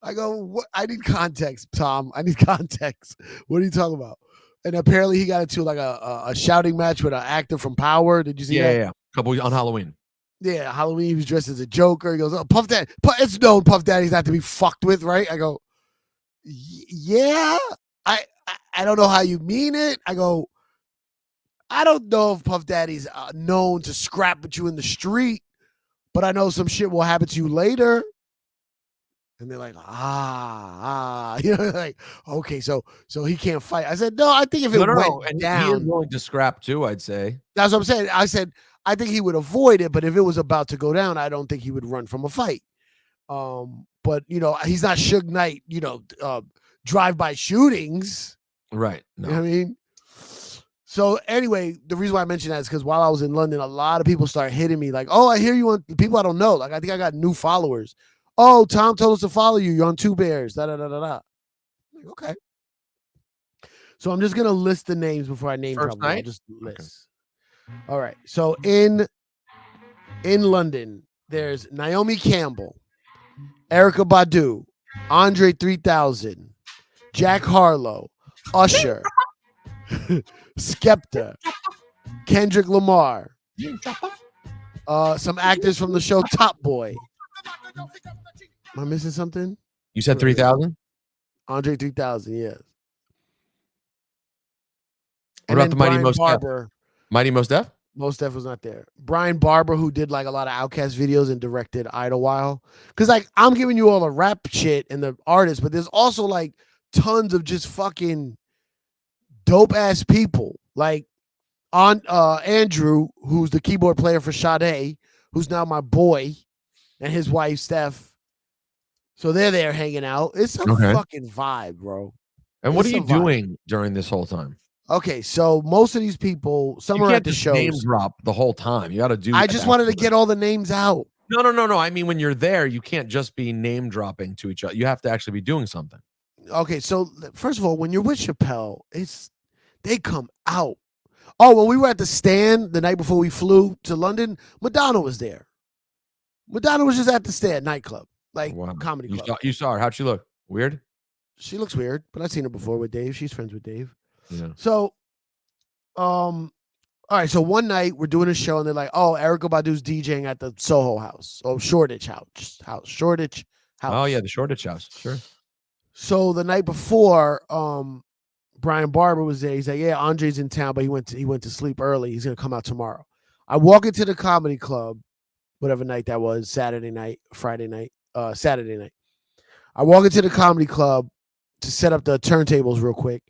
I go, what? I need context, Tom. I need context. What are you talking about? And apparently he got into like a shouting match with an actor from Power. Did you see that? Yeah. Couple on Halloween. Yeah, Halloween. He was dressed as a Joker. He goes, "Oh, Puff Daddy. It's known Puff Daddy's not to be fucked with, right?" I go, "Yeah." I don't know how you mean it. I go, I don't know if Puff Daddy's known to scrap with you in the street, but I know some shit will happen to you later. And they're like, you know, like, okay, so he can't fight. I said, no, I think if it went And down, he is willing to scrap too, I'd say. that's what I'm saying. I said, I think he would avoid it, but if it was about to go down, I don't think he would run from a fight. But you know, he's not Suge Knight, you know, drive-by shootings. Right. No. You know what I mean? So anyway, the reason why I mentioned that is because while I was in London, a lot of people started hitting me like, oh, I hear you on people I don't know. Like, I think I got new followers. Oh, Tom told us to follow you. You're on Two Bears. Da da da da da. Like, okay. So I'm just gonna list the names before I name First drop them. I'll night? just list. All right. So in London, there's Naomi Campbell, Erykah Badu, Andre 3000, Jack Harlow, Usher, Skepta, Kendrick Lamar, some actors from the show Top Boy. Am I missing something? You said 3,000? Andre 3000, yeah. What about the Mighty Brian Mos Def? Barber. Mighty Mos Def? Mos Def was not there. Brian Barber, who did like a lot of Outkast videos and directed Idlewild. Because like I'm giving you all the rap shit and the artists, but there's also like tons of just fucking dope ass people. Like on Andrew, who's the keyboard player for Sade, who's now my boy, and his wife Steph. So they're there hanging out. It's a fucking vibe, bro. And what It's are a you vibe. doing during this whole time? Okay, so most of these people, some You are can't at the just name shows. drop the whole time. You got to do. I just wanted to get all the names out. No. I mean, when you're there, you can't just be name dropping to each other. You have to actually be doing something. Okay, so first of all, when you're with Chappelle, they come out. Oh, when we were at the stand the night before we flew to London, Madonna was there. Madonna was just at the stand nightclub, like comedy club. You saw her. How'd she look? Weird? She looks weird, but I've seen her before with Dave. She's friends with Dave. Yeah. So, all right. So one night we're doing a show and they're like, "Oh, Erykah Badu's DJing at the Soho House, Shoreditch House, Shoreditch House." Oh yeah, the Shoreditch House. Sure. So the night before, Brian Barber was there. He's like, "Yeah, Andre's in town, but he went to sleep early. He's gonna come out tomorrow." I walk into the comedy club, whatever night that was, Saturday night, Friday night, Saturday night. I walk into the comedy club to set up the turntables real quick,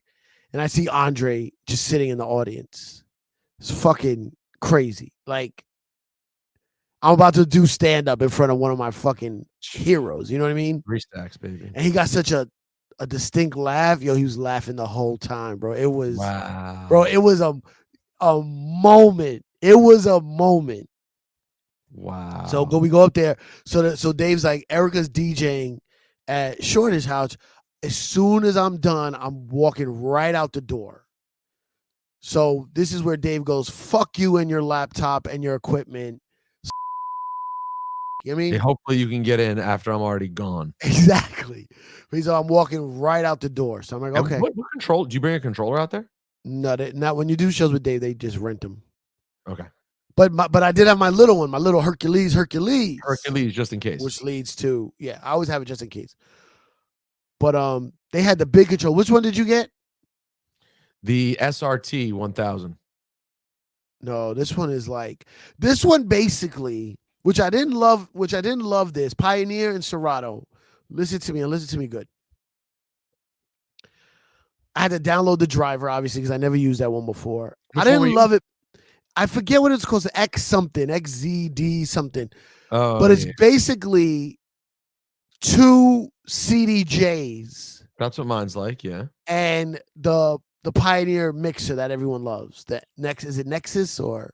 and I see Andre just sitting in the audience. It's fucking crazy. Like, I'm about to do stand up in front of one of my fucking heroes. You know what I mean? 3 stacks, baby. And he got such a distinct laugh. Yo, he was laughing the whole time, bro. It was, bro. It was a moment. It was a moment. Wow. So we go up there. So Dave's like, Erykah's DJing at Shoreditch House. As soon as I'm done, I'm walking right out the door. So this is where Dave goes, fuck you and your laptop and your equipment. You know what I mean? Hey, hopefully you can get in after I'm already gone. Exactly. He's like, I'm walking right out the door. So I'm like, And okay. What control? Do you bring a controller out there? No, not when you do shows with Dave, they just rent them. Okay. But I did have my little one, my little Hercules. Hercules, just in case. Which leads to, yeah, I always have it just in case. But they had the big control. Which one did you get? The SRT 1000. No, this one basically, which I didn't love this. Pioneer and Serato. Listen to me and listen to me good. I had to download the driver, obviously, because I never used that one before. I didn't love it. I forget what it's called, X something, XZD something. Oh, but it's basically 2 CDJs. That's what mine's like, yeah. And the Pioneer mixer that everyone loves. Is it Nexus or?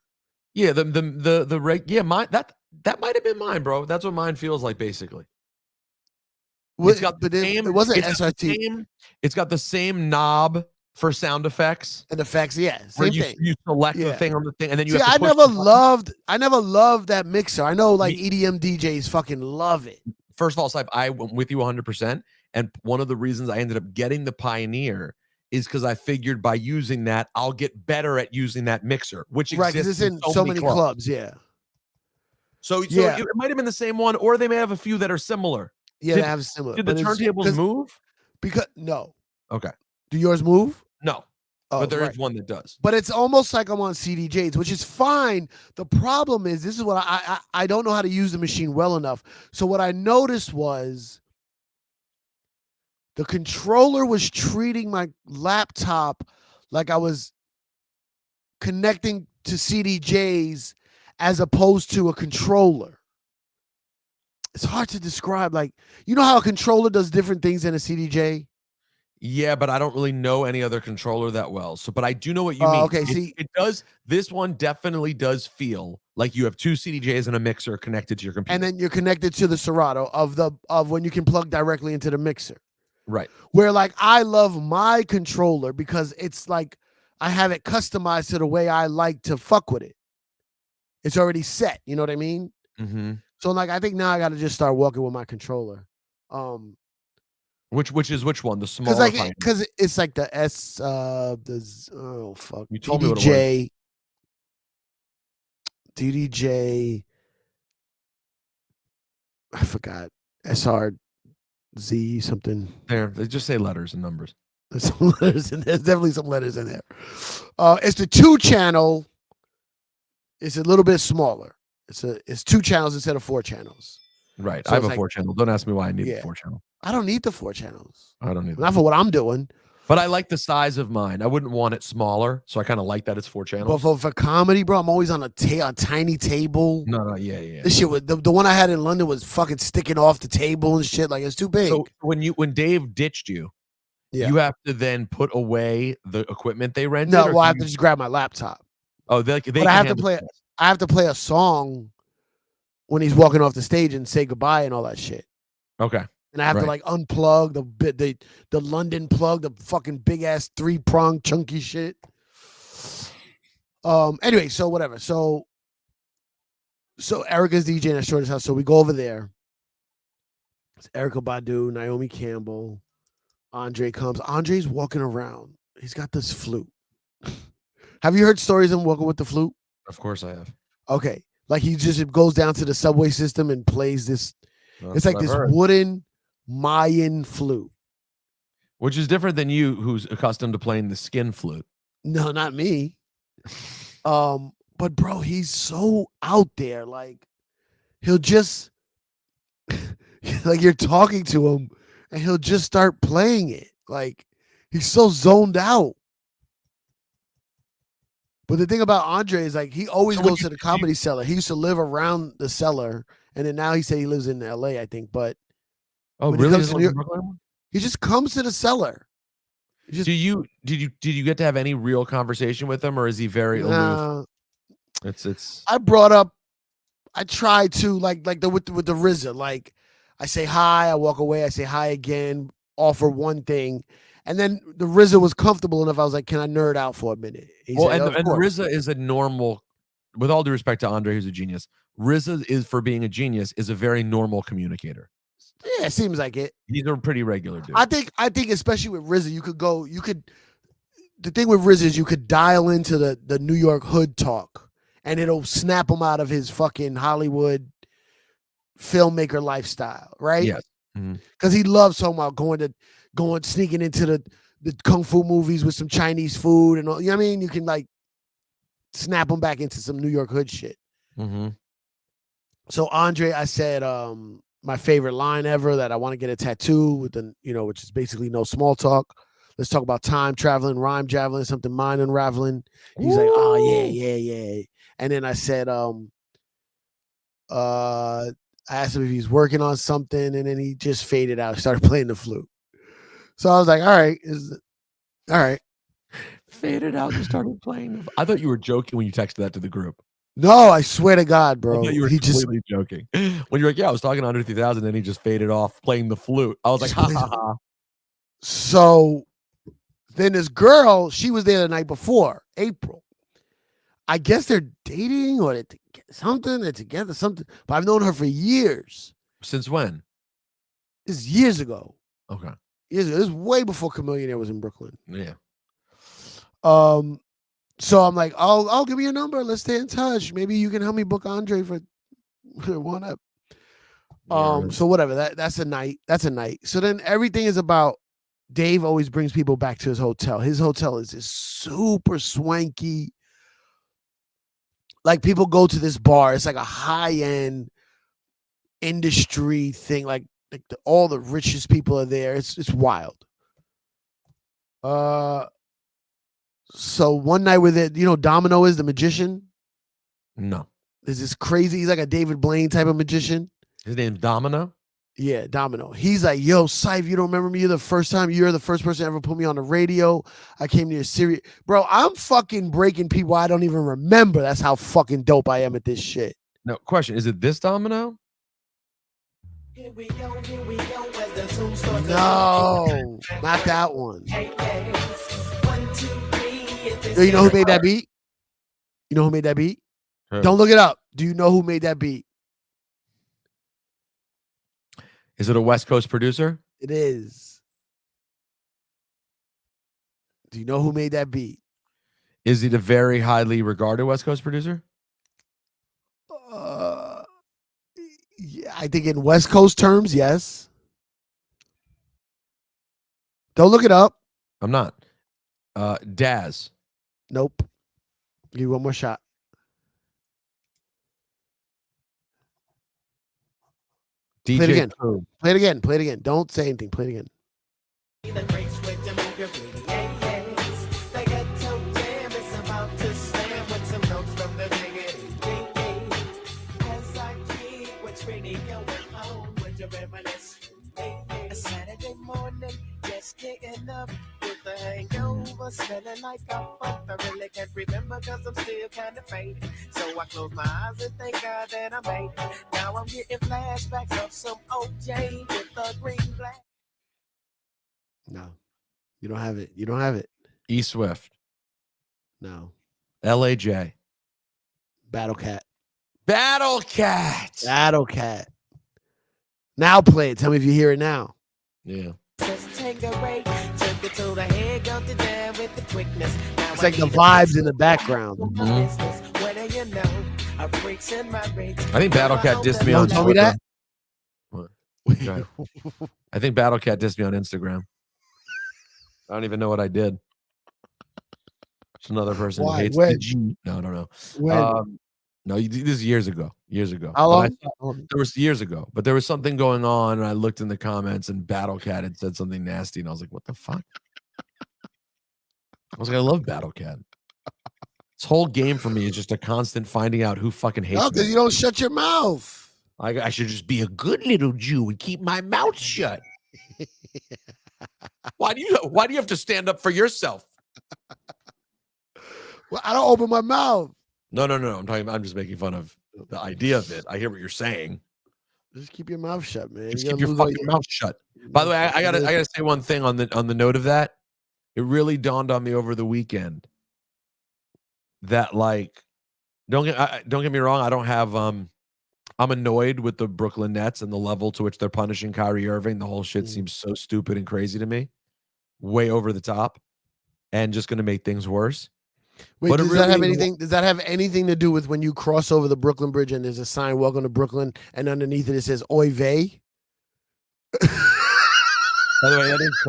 Yeah, mine that might have been mine, bro. That's what mine feels like, basically. It's got the same. It wasn't SRT. It's got the same knob for sound effects. And effects, yeah. Where Same thing. you select the thing on the thing, and then you See, have to I never loved that mixer. I know like EDM DJs fucking love it. First of all, Cipha, I went with you 100%. And one of the reasons I ended up getting the Pioneer is because I figured by using that, I'll get better at using that mixer, which exists in so many clubs. Yeah. So it might have been the same one, or they may have a few that are similar. Yeah, they have similar. Did the turntables move? Because no. Okay. Do yours move? No, Oh, but there is right. one that does. But it's almost like I'm on CDJs, which is fine. The problem is, this is what I don't know how to use the machine well enough. So what I noticed was the controller was treating my laptop like I was connecting to CDJs as opposed to a controller. It's hard to describe. Like, you know how a controller does different things than a CDJ? Yeah, but I don't really know any other controller that well. So, but I do know what you mean. Okay, see, it does. This one definitely does feel like you have two CDJs and a mixer connected to your computer. and then you're connected to the Serato of when you can plug directly into the mixer. Right. Where like I love my controller because it's like I have it customized to the way I like to fuck with it. It's already set. You know what I mean? Mm-hmm. So like I think now I got to just start walking with my controller. Which one? The smaller. Because it's like the You told me what it was. DDJ. I forgot. SRZ something. There, they just say letters and numbers. There's some letters in there. There's definitely some letters in there. It's the 2-channel. It's a little bit smaller. It's 2 channels instead of 4 channels. Right. So I have it's a like- 4-channel. Don't ask me why I need Yeah. the 4-channel. I don't need the 4 channels. I don't need Not for what I'm doing. But I like the size of mine. I wouldn't want it smaller, so I kind of like that it's 4 channels. But for comedy, bro, I'm always on a tiny table. No, yeah. This shit was the one I had in London was fucking sticking off the table and shit. Like it's too big. So when Dave ditched you, Yeah. you have to then put away the equipment they rented. No, or well, I can have to you- just grab my laptop. Oh, they But can I have to handle play. it. I have to play a song when he's walking off the stage and say goodbye and all that shit. Okay. And I have to Right. like unplug the London plug, the fucking big ass 3-prong chunky shit. Anyway, so whatever. So Erykah's DJing at Shorty's house. So we go over there. It's Erykah Badu, Naomi Campbell, Andre comes. Andre's walking around. He's got this flute. Have you heard stories of him walking with the flute? Of course I have. Okay. Like he just goes down to the subway system and plays this. That's It's like what I've this heard. wooden Mayan flute. Which is different than you, who's accustomed to playing the skin flute. No, not me. But bro, he's so out there. Like he'll just like you're talking to him and he'll just start playing it. Like he's so zoned out. But the thing about Andre is like he always So when goes to the comedy cellar. He used to live around the cellar, and then now he said he lives in LA, I think. But Oh, when he really? comes Doesn't to live New in York- Brooklyn? he just comes to the cellar. Did you get to have any real conversation with him, or is he very aloof? Nah. It's I brought up, I tried to like with the RZA. Like I say hi, I walk away, I say hi again, offer one thing, and then the RZA was comfortable enough. I was like, "Can I nerd out for a minute?" He well, said, and "Of course." RZA is a normal. With all due respect to Andre, who's a genius, RZA is, for being a genius, is a very normal communicator. Yeah, it seems like it. He's a pretty regular dude. I think especially with RZA, the thing with RZA is you could dial into the New York hood talk, and it'll snap him out of his fucking Hollywood filmmaker lifestyle, right? Yes. Mhm. Because he loves talking about sneaking into the kung fu movies with some Chinese food and all. You know what I mean? You can like snap him back into some New York hood shit. Mm-hmm. So Andre, I said my favorite line ever that I want to get a tattoo with which is basically no small talk. Let's talk about time traveling, rhyme javelin, something mind unraveling. He's like, oh yeah. And then I said, I asked him if he's working on something, and then he just faded out, started playing the flute. So I was like, all right. Faded out and started playing. I thought you were joking when you texted that to the group. No, I swear to God, bro. I thought you were He just completely joking. When you're like, yeah, I was talking to Andre 3000, and he just faded off playing the flute. I was like, ha ha ha. So then this girl, she was there the night before, April. I guess they're dating or they're together, something. But I've known her for years. Since when? This is years ago. Okay. Years ago. This is way before Chameleonaire was in Brooklyn. Yeah. So I'm like, I'll give me your number. Let's stay in touch. Maybe you can help me book Andre for one up. Yeah, So whatever. That's a night. So then everything is about Dave always brings people back to his hotel. His hotel is just super swanky. Like people go to this bar. It's like a high-end industry thing. Like all the richest people are there. It's wild. So one night with it, Domino is the magician. No. There's this crazy. He's like a David Blaine type of magician. His name's Domino? Yeah, Domino. He's like, yo, Cipha, you don't remember me? You're the first person to ever put me on the radio. I came to your series. Bro, I'm fucking breaking people I don't even remember. That's how fucking dope I am at this shit. No, question. Is it this Domino? No, not that one. Yo, you know who made that beat? You know who made that beat? Who? Don't look it up. Do you know who made that beat? Is it a West Coast producer? It is. Do you know who made that beat? Is it a very highly regarded West Coast producer? Yeah, I think in West Coast terms, yes. Don't look it up. I'm not. Daz. Nope. Give you one more shot. DJ Play it again. Clue. Play it again. Play it again. Don't say anything. Play it again. Saturday morning, just getting up with the hangover, smelling like I fucked. I really can't remember because I'm still kind of faded. So I close my eyes and thank God that I made it. Now I'm getting flashbacks of some OJ with the green glass. No. You don't have it. You don't have it. E Swift. No. LAJ. Battle Cat. Battle Cat. Battle Cat. Now play it. Tell me if you hear it now. Yeah. It's like the vibes in the background. I think Battle Cat dissed me on Tell me that. What? Okay. I think Battle Cat dissed me on Instagram. I don't even know what I did. It's another person who Why? hates When? the G. No, I don't know. When? No, this is years ago. Years ago. How But long? there was years ago, but there was something going on, and I looked in the comments, and Battle Cat had said something nasty, and I was like, "What the fuck?" I was like, "I love Battle Cat." This whole game for me is just a constant finding out who fucking hates No, me. because you don't shut your mouth. I should just be a good little Jew and keep my mouth shut. Why do you have to stand up for yourself? Well, I don't open my mouth. No. I'm just making fun of the idea of it. I hear what you're saying. Just keep your mouth shut, man. Just You're keep gonna your lose all fucking mouth shut. By the way, I gotta say one thing on the note of that. It really dawned on me over the weekend that, like, don't get me wrong. I don't have I'm annoyed with the Brooklyn Nets and the level to which they're punishing Kyrie Irving. The whole shit seems so stupid and crazy to me, way over the top, and just going to make things worse. Wait, But does it that have really- anything? Does that have anything to do with when you cross over the Brooklyn Bridge and there's a sign "Welcome to Brooklyn" and underneath it says "Oy vey"? By the way, that is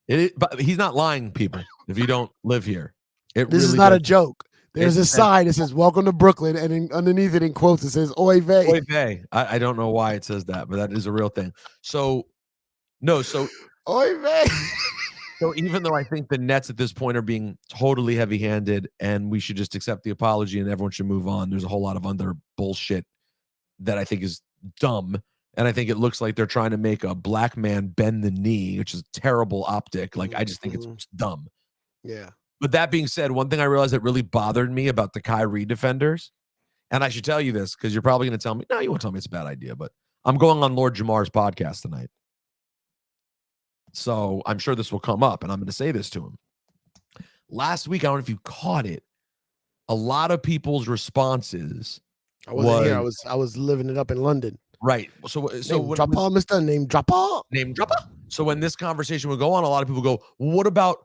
crazy. But he's not lying, people. If you don't live here, This is not a joke. There's a sign that says "Welcome to Brooklyn" and underneath it in quotes it says "Oy vey." Oy vey. I don't know why it says that, but that is a real thing. So Oy vey. So even though I think the Nets at this point are being totally heavy-handed and we should just accept the apology and everyone should move on, there's a whole lot of other bullshit that I think is dumb. And I think it looks like they're trying to make a black man bend the knee, which is terrible optic. Like, I just think it's dumb. Yeah. But that being said, one thing I realized that really bothered me about the Kyrie defenders, and I should tell you this because you're probably going to tell me, no, you won't tell me it's a bad idea, but I'm going on Lord Jamar's podcast tonight. So I'm sure this will come up, and I'm going to say this to him. Last week, I don't know if you caught it, a lot of people's responses. I wasn't here. I was living it up in London. Right. So name dropper, Mr. Name dropper. Name dropper. So when this conversation would go on, a lot of people go, well, what about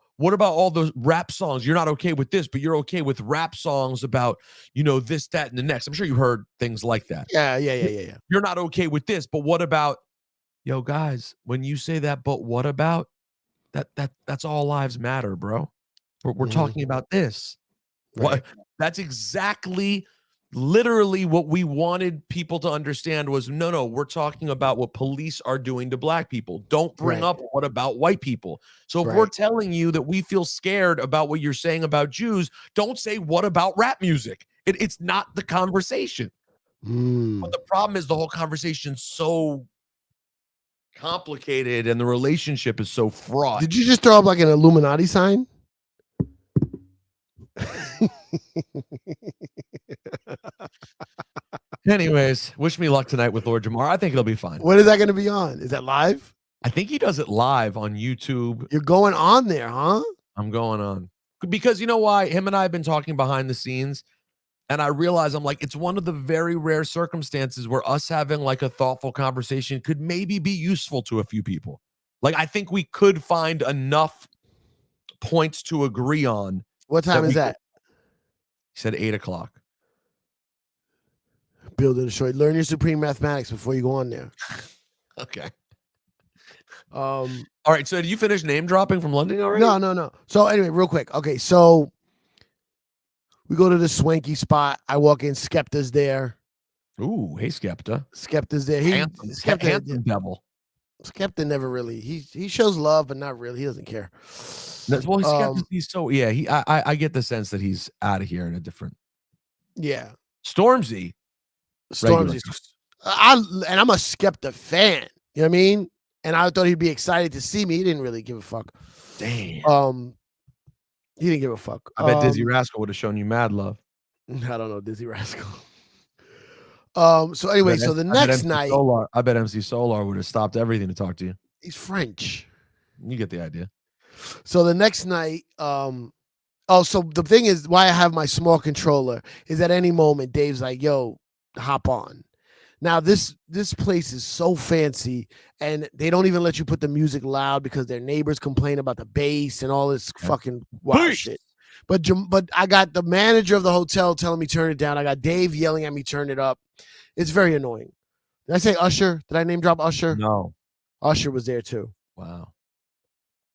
all those rap songs? You're not okay with this, but you're okay with rap songs about, this, that, and the next. I'm sure you heard things like that. Yeah. You're not okay with this, but what about, yo, guys, when you say that, but what about that's all lives matter, bro. We're talking about this. Right. What? That's exactly, literally what we wanted people to understand was no, we're talking about what police are doing to black people. Don't bring Right. up what about white people. So if Right. we're telling you that we feel scared about what you're saying about Jews, don't say what about rap music. It's not the conversation. But the problem is the whole conversation's so complicated and the relationship is so fraught. Did you just throw up like an Illuminati sign? Anyways, wish me luck tonight with Lord Jamar. I think it'll be fine. When is that going to be on? Is that live? I think he does it live on YouTube. You're going on there, huh? I'm going on. Because you know why? Him and I have been talking behind the scenes, and I realize I'm like, it's one of the very rare circumstances where us having like a thoughtful conversation could maybe be useful to a few people. Like, I think we could find enough points to agree on. What time is that? He said 8 o'clock. Build it short. Learn your supreme mathematics before you go on there. Okay. All right. So, did you finish name dropping from London already? No. So anyway, real quick. Okay, so we go to the swanky spot. I walk in. Skepta's there. Ooh, hey Skepta. Skepta's there. Handsome devil. Skepta never really. He shows love, but not really. He doesn't care. Well, he's so yeah. I get the sense that he's out of here in a different. Yeah. Stormzy. I'm a Skepta fan. You know what I mean? And I thought he'd be excited to see me. He didn't really give a fuck. Damn. He didn't give a fuck. I bet Dizzy Rascal would have shown you mad love. I don't know Dizzy Rascal. So anyway, so the next night, I bet MC Solar would have stopped everything to talk to you. He's French. You get the idea. So the next night, so the thing is, why I have my small controller is at any moment Dave's like, "Yo, hop on." Now this place is so fancy, and they don't even let you put the music loud because their neighbors complain about the bass and all this fucking wild shit. But I got the manager of the hotel telling me turn it down. I got Dave yelling at me turn it up. It's very annoying. Did I say Usher? Did I name drop Usher? No. Usher was there too. Wow.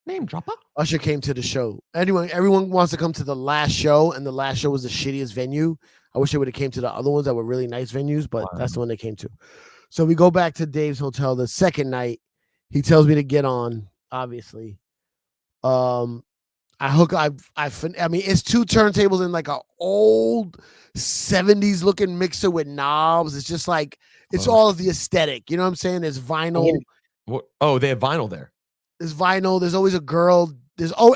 Name dropper. Usher came to the show. Everyone wants to come to the last show, and the last show was the shittiest venue. I wish they would have came to the other ones that were really nice venues, but that's the one they came to. So we go back to Dave's hotel the second night. He tells me to get on, obviously. I mean, it's two turntables in like an old 70s looking mixer with knobs. It's just like, it's all of the aesthetic. You know what I'm saying? There's vinyl. Oh, they have vinyl there. There's vinyl. There's always a girl.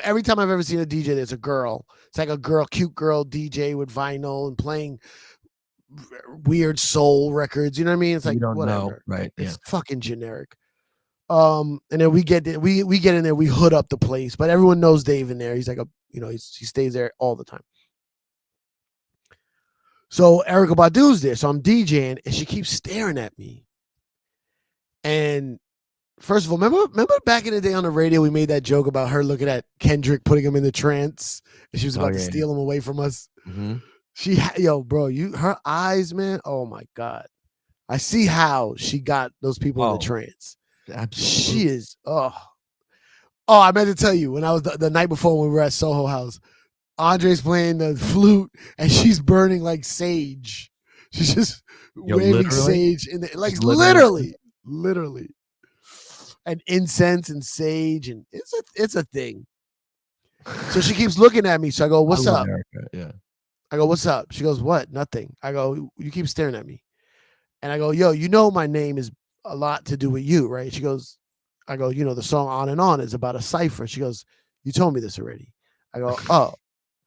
Every time I've ever seen a DJ, there's a girl. It's like a cute girl DJ with vinyl and playing weird soul records. You know what I mean? It's like, you don't whatever. know, right? It's fucking generic. And then we get in there, we hood up the place, but everyone knows Dave in there. He's like he stays there all the time. So Erykah Badu's there, so I'm DJing, and she keeps staring at me. And first of all, remember back in the day on the radio, we made that joke about her looking at Kendrick, putting him in the trance, and she was about to steal him away from us. Mm-hmm. Her eyes, man. Oh my God, I see how she got those people in the trance. Absolutely. She is. I meant to tell you when I was the night before when we were at Soho House, Andre's playing the flute and she's burning like sage. She's just waving sage in the, like literally, and incense and sage, and it's a thing. So she keeps looking at me. So I go, "What's up?" Erykah, yeah. I go, "What's up?" She goes, "What? Nothing." I go, "You keep staring at me," and I go, "Yo, you know my name is a lot to do with you, right?" She goes, I go, the song On and On is about a cipher. She goes, "You told me this already." I go, "Oh,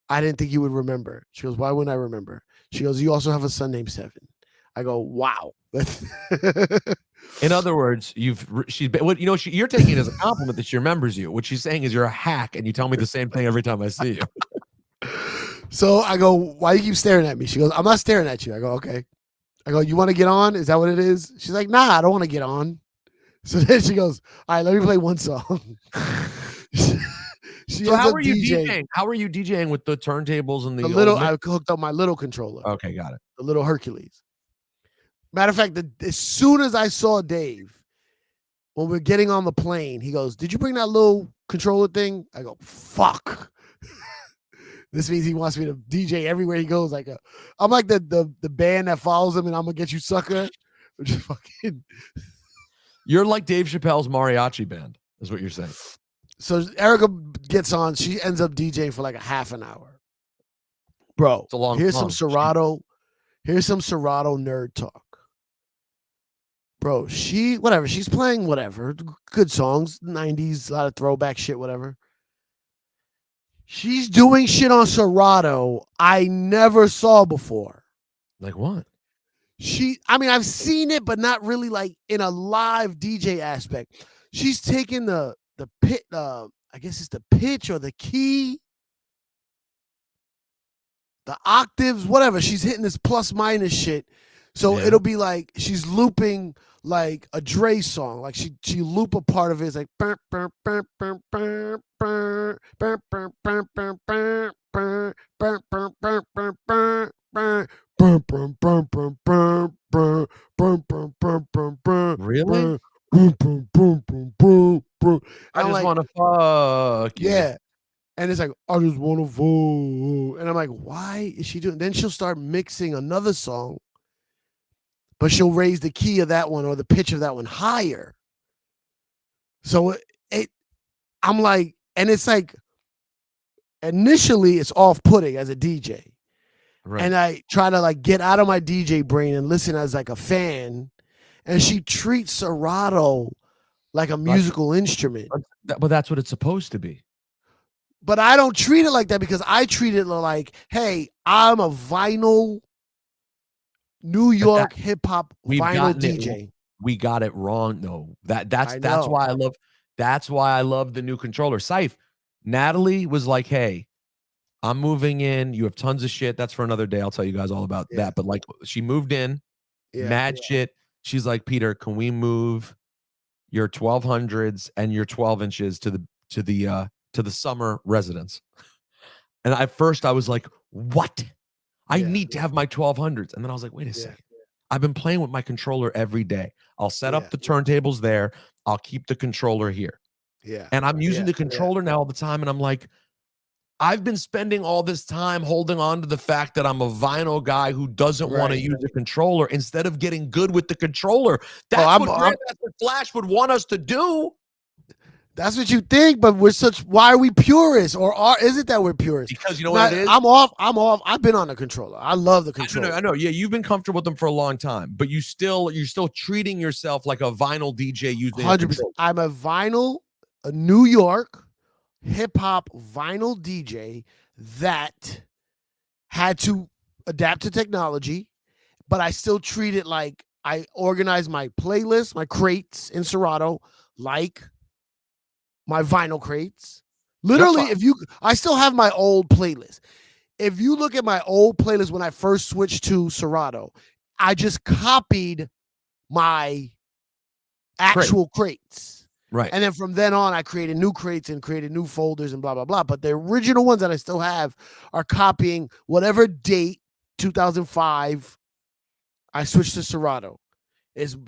I didn't think you would remember." She goes, "Why wouldn't I remember?" She goes, "You also have a son named Seven." I go, "Wow." In other words, you're taking it as a compliment that she remembers you. What she's saying is you're a hack, and you tell me the same thing every time I see you. So I go, "Why do you keep staring at me?" She goes, "I'm not staring at you." I go, "Okay." I go, "You want to get on? Is that what it is?" She's like, "Nah, I don't want to get on." So then she goes, "All right, let me play one song." So how are you DJing? How are you DJing with the turntables and the little? I hooked up my little controller. Okay, got it. The little Hercules. Matter of fact, as soon as I saw Dave, when we're getting on the plane, he goes, "Did you bring that little controller thing?" I go, "Fuck." This means he wants me to DJ everywhere he goes. I'm like the band that follows him, and I'm gonna get you, sucker. I'm just fucking. You're like Dave Chappelle's mariachi band, is what you're saying. So Erykah gets on. She ends up DJing for like a half an hour. Bro, It's a long here's song. some Serato. Here's some Serato nerd talk. Bro, she's playing whatever. Good songs, 90s, a lot of throwback shit, whatever. She's doing shit on Serato I never saw before. Like what? I've seen it, but not really like in a live DJ aspect. She's taking the pit, I guess it's the pitch or the key, the octaves, whatever. She's hitting this plus minus shit. So it'll be like she's looping like a Dre song. Like she loop a part of it. It's like Really? I just want to fuck you. Yeah. And it's like, I just want to vote. And I'm like, why is she doing? Then she'll start mixing another song, but she'll raise the key of that one or the pitch of that one higher. So I'm like, and it's like, initially it's off-putting as a DJ. Right. And I try to like get out of my DJ brain and listen as like a fan. And she treats Serato like a musical instrument. But that's what it's supposed to be. But I don't treat it like that because I treat it like, hey, I'm a vinyl New York hip hop vinyl DJ. We got it wrong. No, that's why I love the new controller. Cipha, Natalie was like, hey, I'm moving in. You have tons of shit. That's for another day. I'll tell you guys all about that. But like, she moved in, mad shit. She's like, Peter, can we move your 1200s and your 12 inches to the summer residence? And at first I was like, what? I need to have my 1200s. And then I was like, wait a second. I've been playing with my controller every day. I'll set up the turntables there. I'll keep the controller here. Yeah. And I'm using the controller now all the time. And I'm like, I've been spending all this time holding on to the fact that I'm a vinyl guy who doesn't want to use a controller instead of getting good with the controller. That's what Grandmaster Flash would want us to do. That's what you think, but why are we purists? Or is it that we're purists? Because you know what it is? I'm off. I've been on the controller. I love the controller. I know. Yeah, you've been comfortable with them for a long time, but you're still treating yourself like a vinyl DJ using 100%. I'm a New York hip hop vinyl DJ that had to adapt to technology, but I still treat it like I organize my playlist, my crates in Serato, like my vinyl crates. Literally, I still have my old playlist. If you look at my old playlist when I first switched to Serato, I just copied my actual crates. Right. And then from then on, I created new crates and created new folders and blah, blah, blah. But the original ones that I still have are copying whatever date, 2005, I switched to Serato.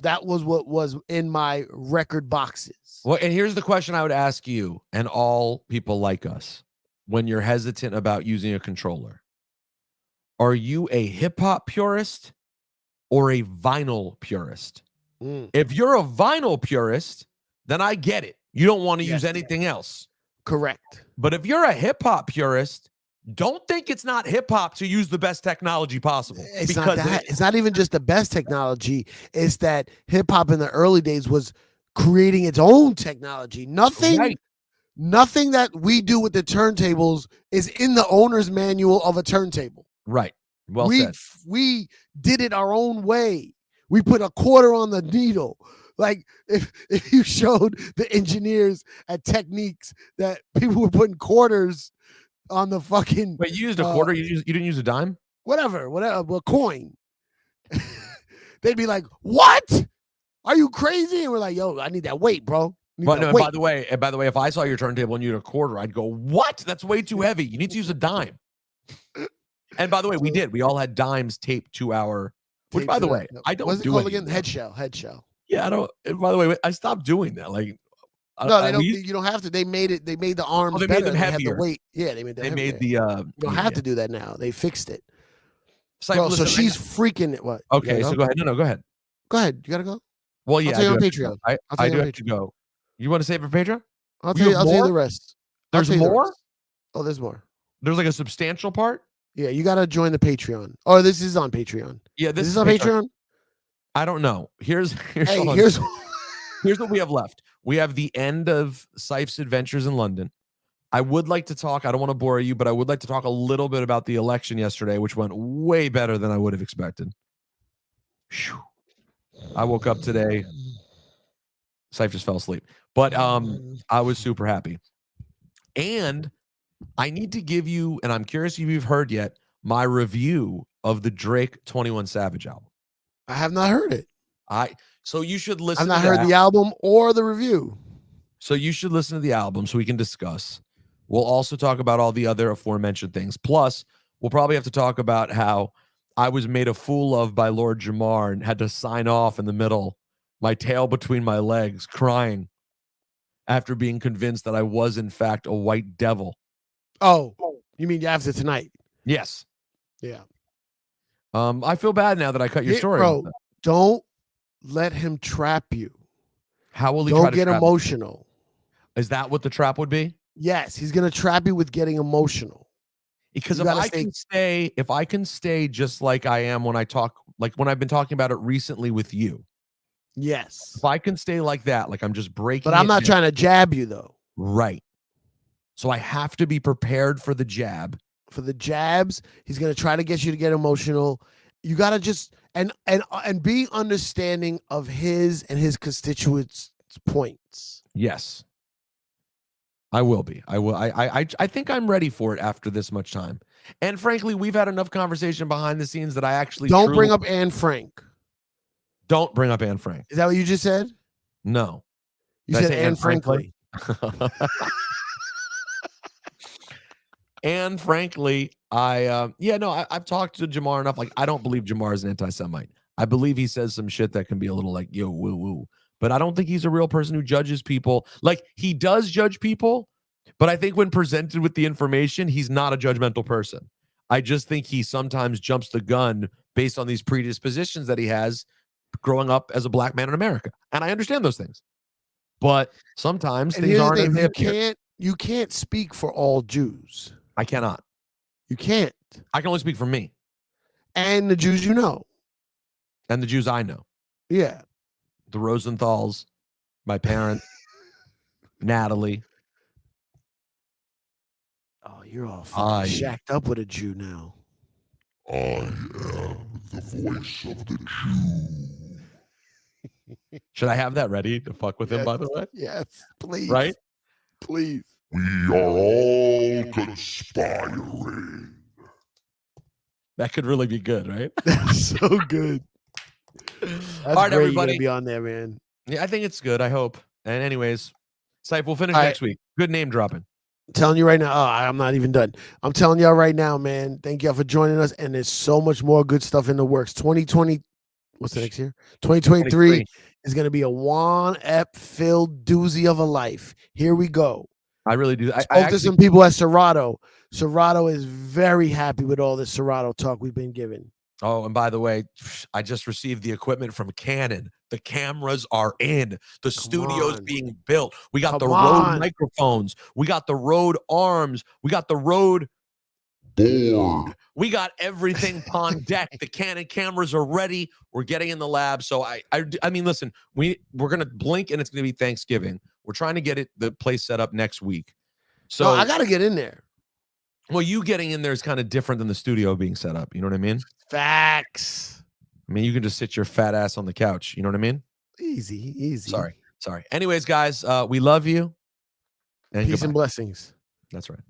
That was what was in my record boxes. Well, and here's the question I would ask you and all people like us when you're hesitant about using a controller. Are you a hip hop purist or a vinyl purist? If you're a vinyl purist, then I get it. You don't want to use anything else. Correct. But if you're a hip hop purist, don't think it's not hip hop to use the best technology possible. It's not that. It's not even just the best technology. It's that hip hop in the early days was creating its own technology. Nothing that we do with the turntables is in the owner's manual of a turntable. Right. Well said. We did it our own way. We put a quarter on the needle. Like if you showed the engineers at Techniques that people were putting quarters on the fucking. But you used a quarter. You didn't use a dime. Whatever, a coin. They'd be like, "What? Are you crazy?" And we're like, "Yo, I need that weight, bro." But no, by the way, if I saw your turntable and you had a quarter, I'd go, "What? That's way too heavy. You need to use a dime." And by the way, we did. We all had dimes taped to our. Which, by the way, I don't. What's it do called it again? Head shell. Yeah, I don't. And by the way, I stopped doing that. Like, No, they don't. You don't have to. They made it. They made the arms they made better. them They had heavier. the weight. Yeah, they made They them made heavier. the. You don't have to do that now. They fixed it. Bro, so listen, she's freaking. What? You Okay, gotta so go? go ahead. No, go ahead. Go ahead. You gotta go. Well, yeah, I'll tell you I on do have to go. Patreon. I'll tell I you do on have to Patreon. go. You want to save it for Patreon? I'll tell you the more? rest. There's more? Oh, there's more. There's like a substantial part? Yeah, you gotta join the Patreon. Oh, this is on Patreon. Yeah, this is on Patreon. I don't know. Here's Hey, hold on. here's what we have left. We have the end of Cipha's adventures in London. I would like to talk. I don't want to bore you, but I would like to talk a little bit about the election yesterday, which went way better than I would have expected. Whew. I woke up today. Cipha just fell asleep, but I was super happy. And I need to give you, and I'm curious if you've heard yet, my review of the Drake 21 Savage album. I have not heard it. So you should listen. I've not heard the album or the review. So you should listen to the album so we can discuss. We'll also talk about all the other aforementioned things. Plus, we'll probably have to talk about how I was made a fool of by Lord Jamar and had to sign off in the middle, my tail between my legs, crying after being convinced that I was, in fact, a white devil. Oh, you mean after tonight? Yes. Yeah. I feel bad now that I cut your story. Bro, don't let him trap you. How will he don't try to get trap emotional? You? Is that what the trap would be? Yes, he's gonna trap you with getting emotional. Because if I can stay just like I am when I talk, like when I've been talking about it recently with you. Yes. If I can stay like that, like I'm just breaking. But I'm not trying to jab you though. Right. So I have to be prepared for the jab. For the jabs, he's gonna try to get you to get emotional. You gotta just and be understanding of his and his constituents' points. Yes. I will be. I will. I think I'm ready for it after this much time. And frankly, we've had enough conversation behind the scenes that I actually don't bring up Anne Frank. Don't bring up Anne Frank. Is that what you just said? No. You said Anne Frankly. And frankly, I've talked to Jamar enough. Like, I don't believe Jamar is an anti-Semite. I believe he says some shit that can be a little like, yo, woo, woo. But I don't think he's a real person who judges people. Like, he does judge people, but I think when presented with the information, he's not a judgmental person. I just think he sometimes jumps the gun based on these predispositions that he has growing up as a black man in America. And I understand those things. But sometimes things aren't as they appear. You can't speak for all Jews. I cannot. You can't. I can only speak for me. And the Jews you know. And the Jews I know. Yeah. The Rosenthals, my parents, Natalie. Oh, you're all fucking shacked up with a Jew now. I am the voice of the Jew. Should I have that ready to fuck with him, by the way? Yes, please. Right? Please. We are all conspiring. That could really be good, right? That's so good. That's all right, great. everybody. You're gonna be on there, man. Yeah, I think it's good. I hope. And anyways, Cipha, we'll finish next week. Good name dropping. I'm telling you right now. Oh, I'm not even done. I'm telling y'all right now, man. Thank y'all for joining us. And there's so much more good stuff in the works. 2020. What's the next year? 2023 is going to be a Juan filled doozy of a life. Here we go. I really do. I spoke to some people at Serato. Serato is very happy with all this Serato talk we've been given. Oh, and by the way, I just received the equipment from Canon. The cameras are in. The studio's being built. We got the Rode microphones. We got the Rode arms. We got the Rode board. We got everything on deck. The Canon cameras are ready. We're getting in the lab. So I mean, listen, we're gonna blink and it's gonna be Thanksgiving. We're trying to get the place set up next week. So I gotta get in there. Well, you getting in there is kind of different than the studio being set up. You know what I mean? Facts. I mean, you can just sit your fat ass on the couch. You know what I mean? Easy. Sorry. Anyways, guys, we love you. And peace and blessings. That's right.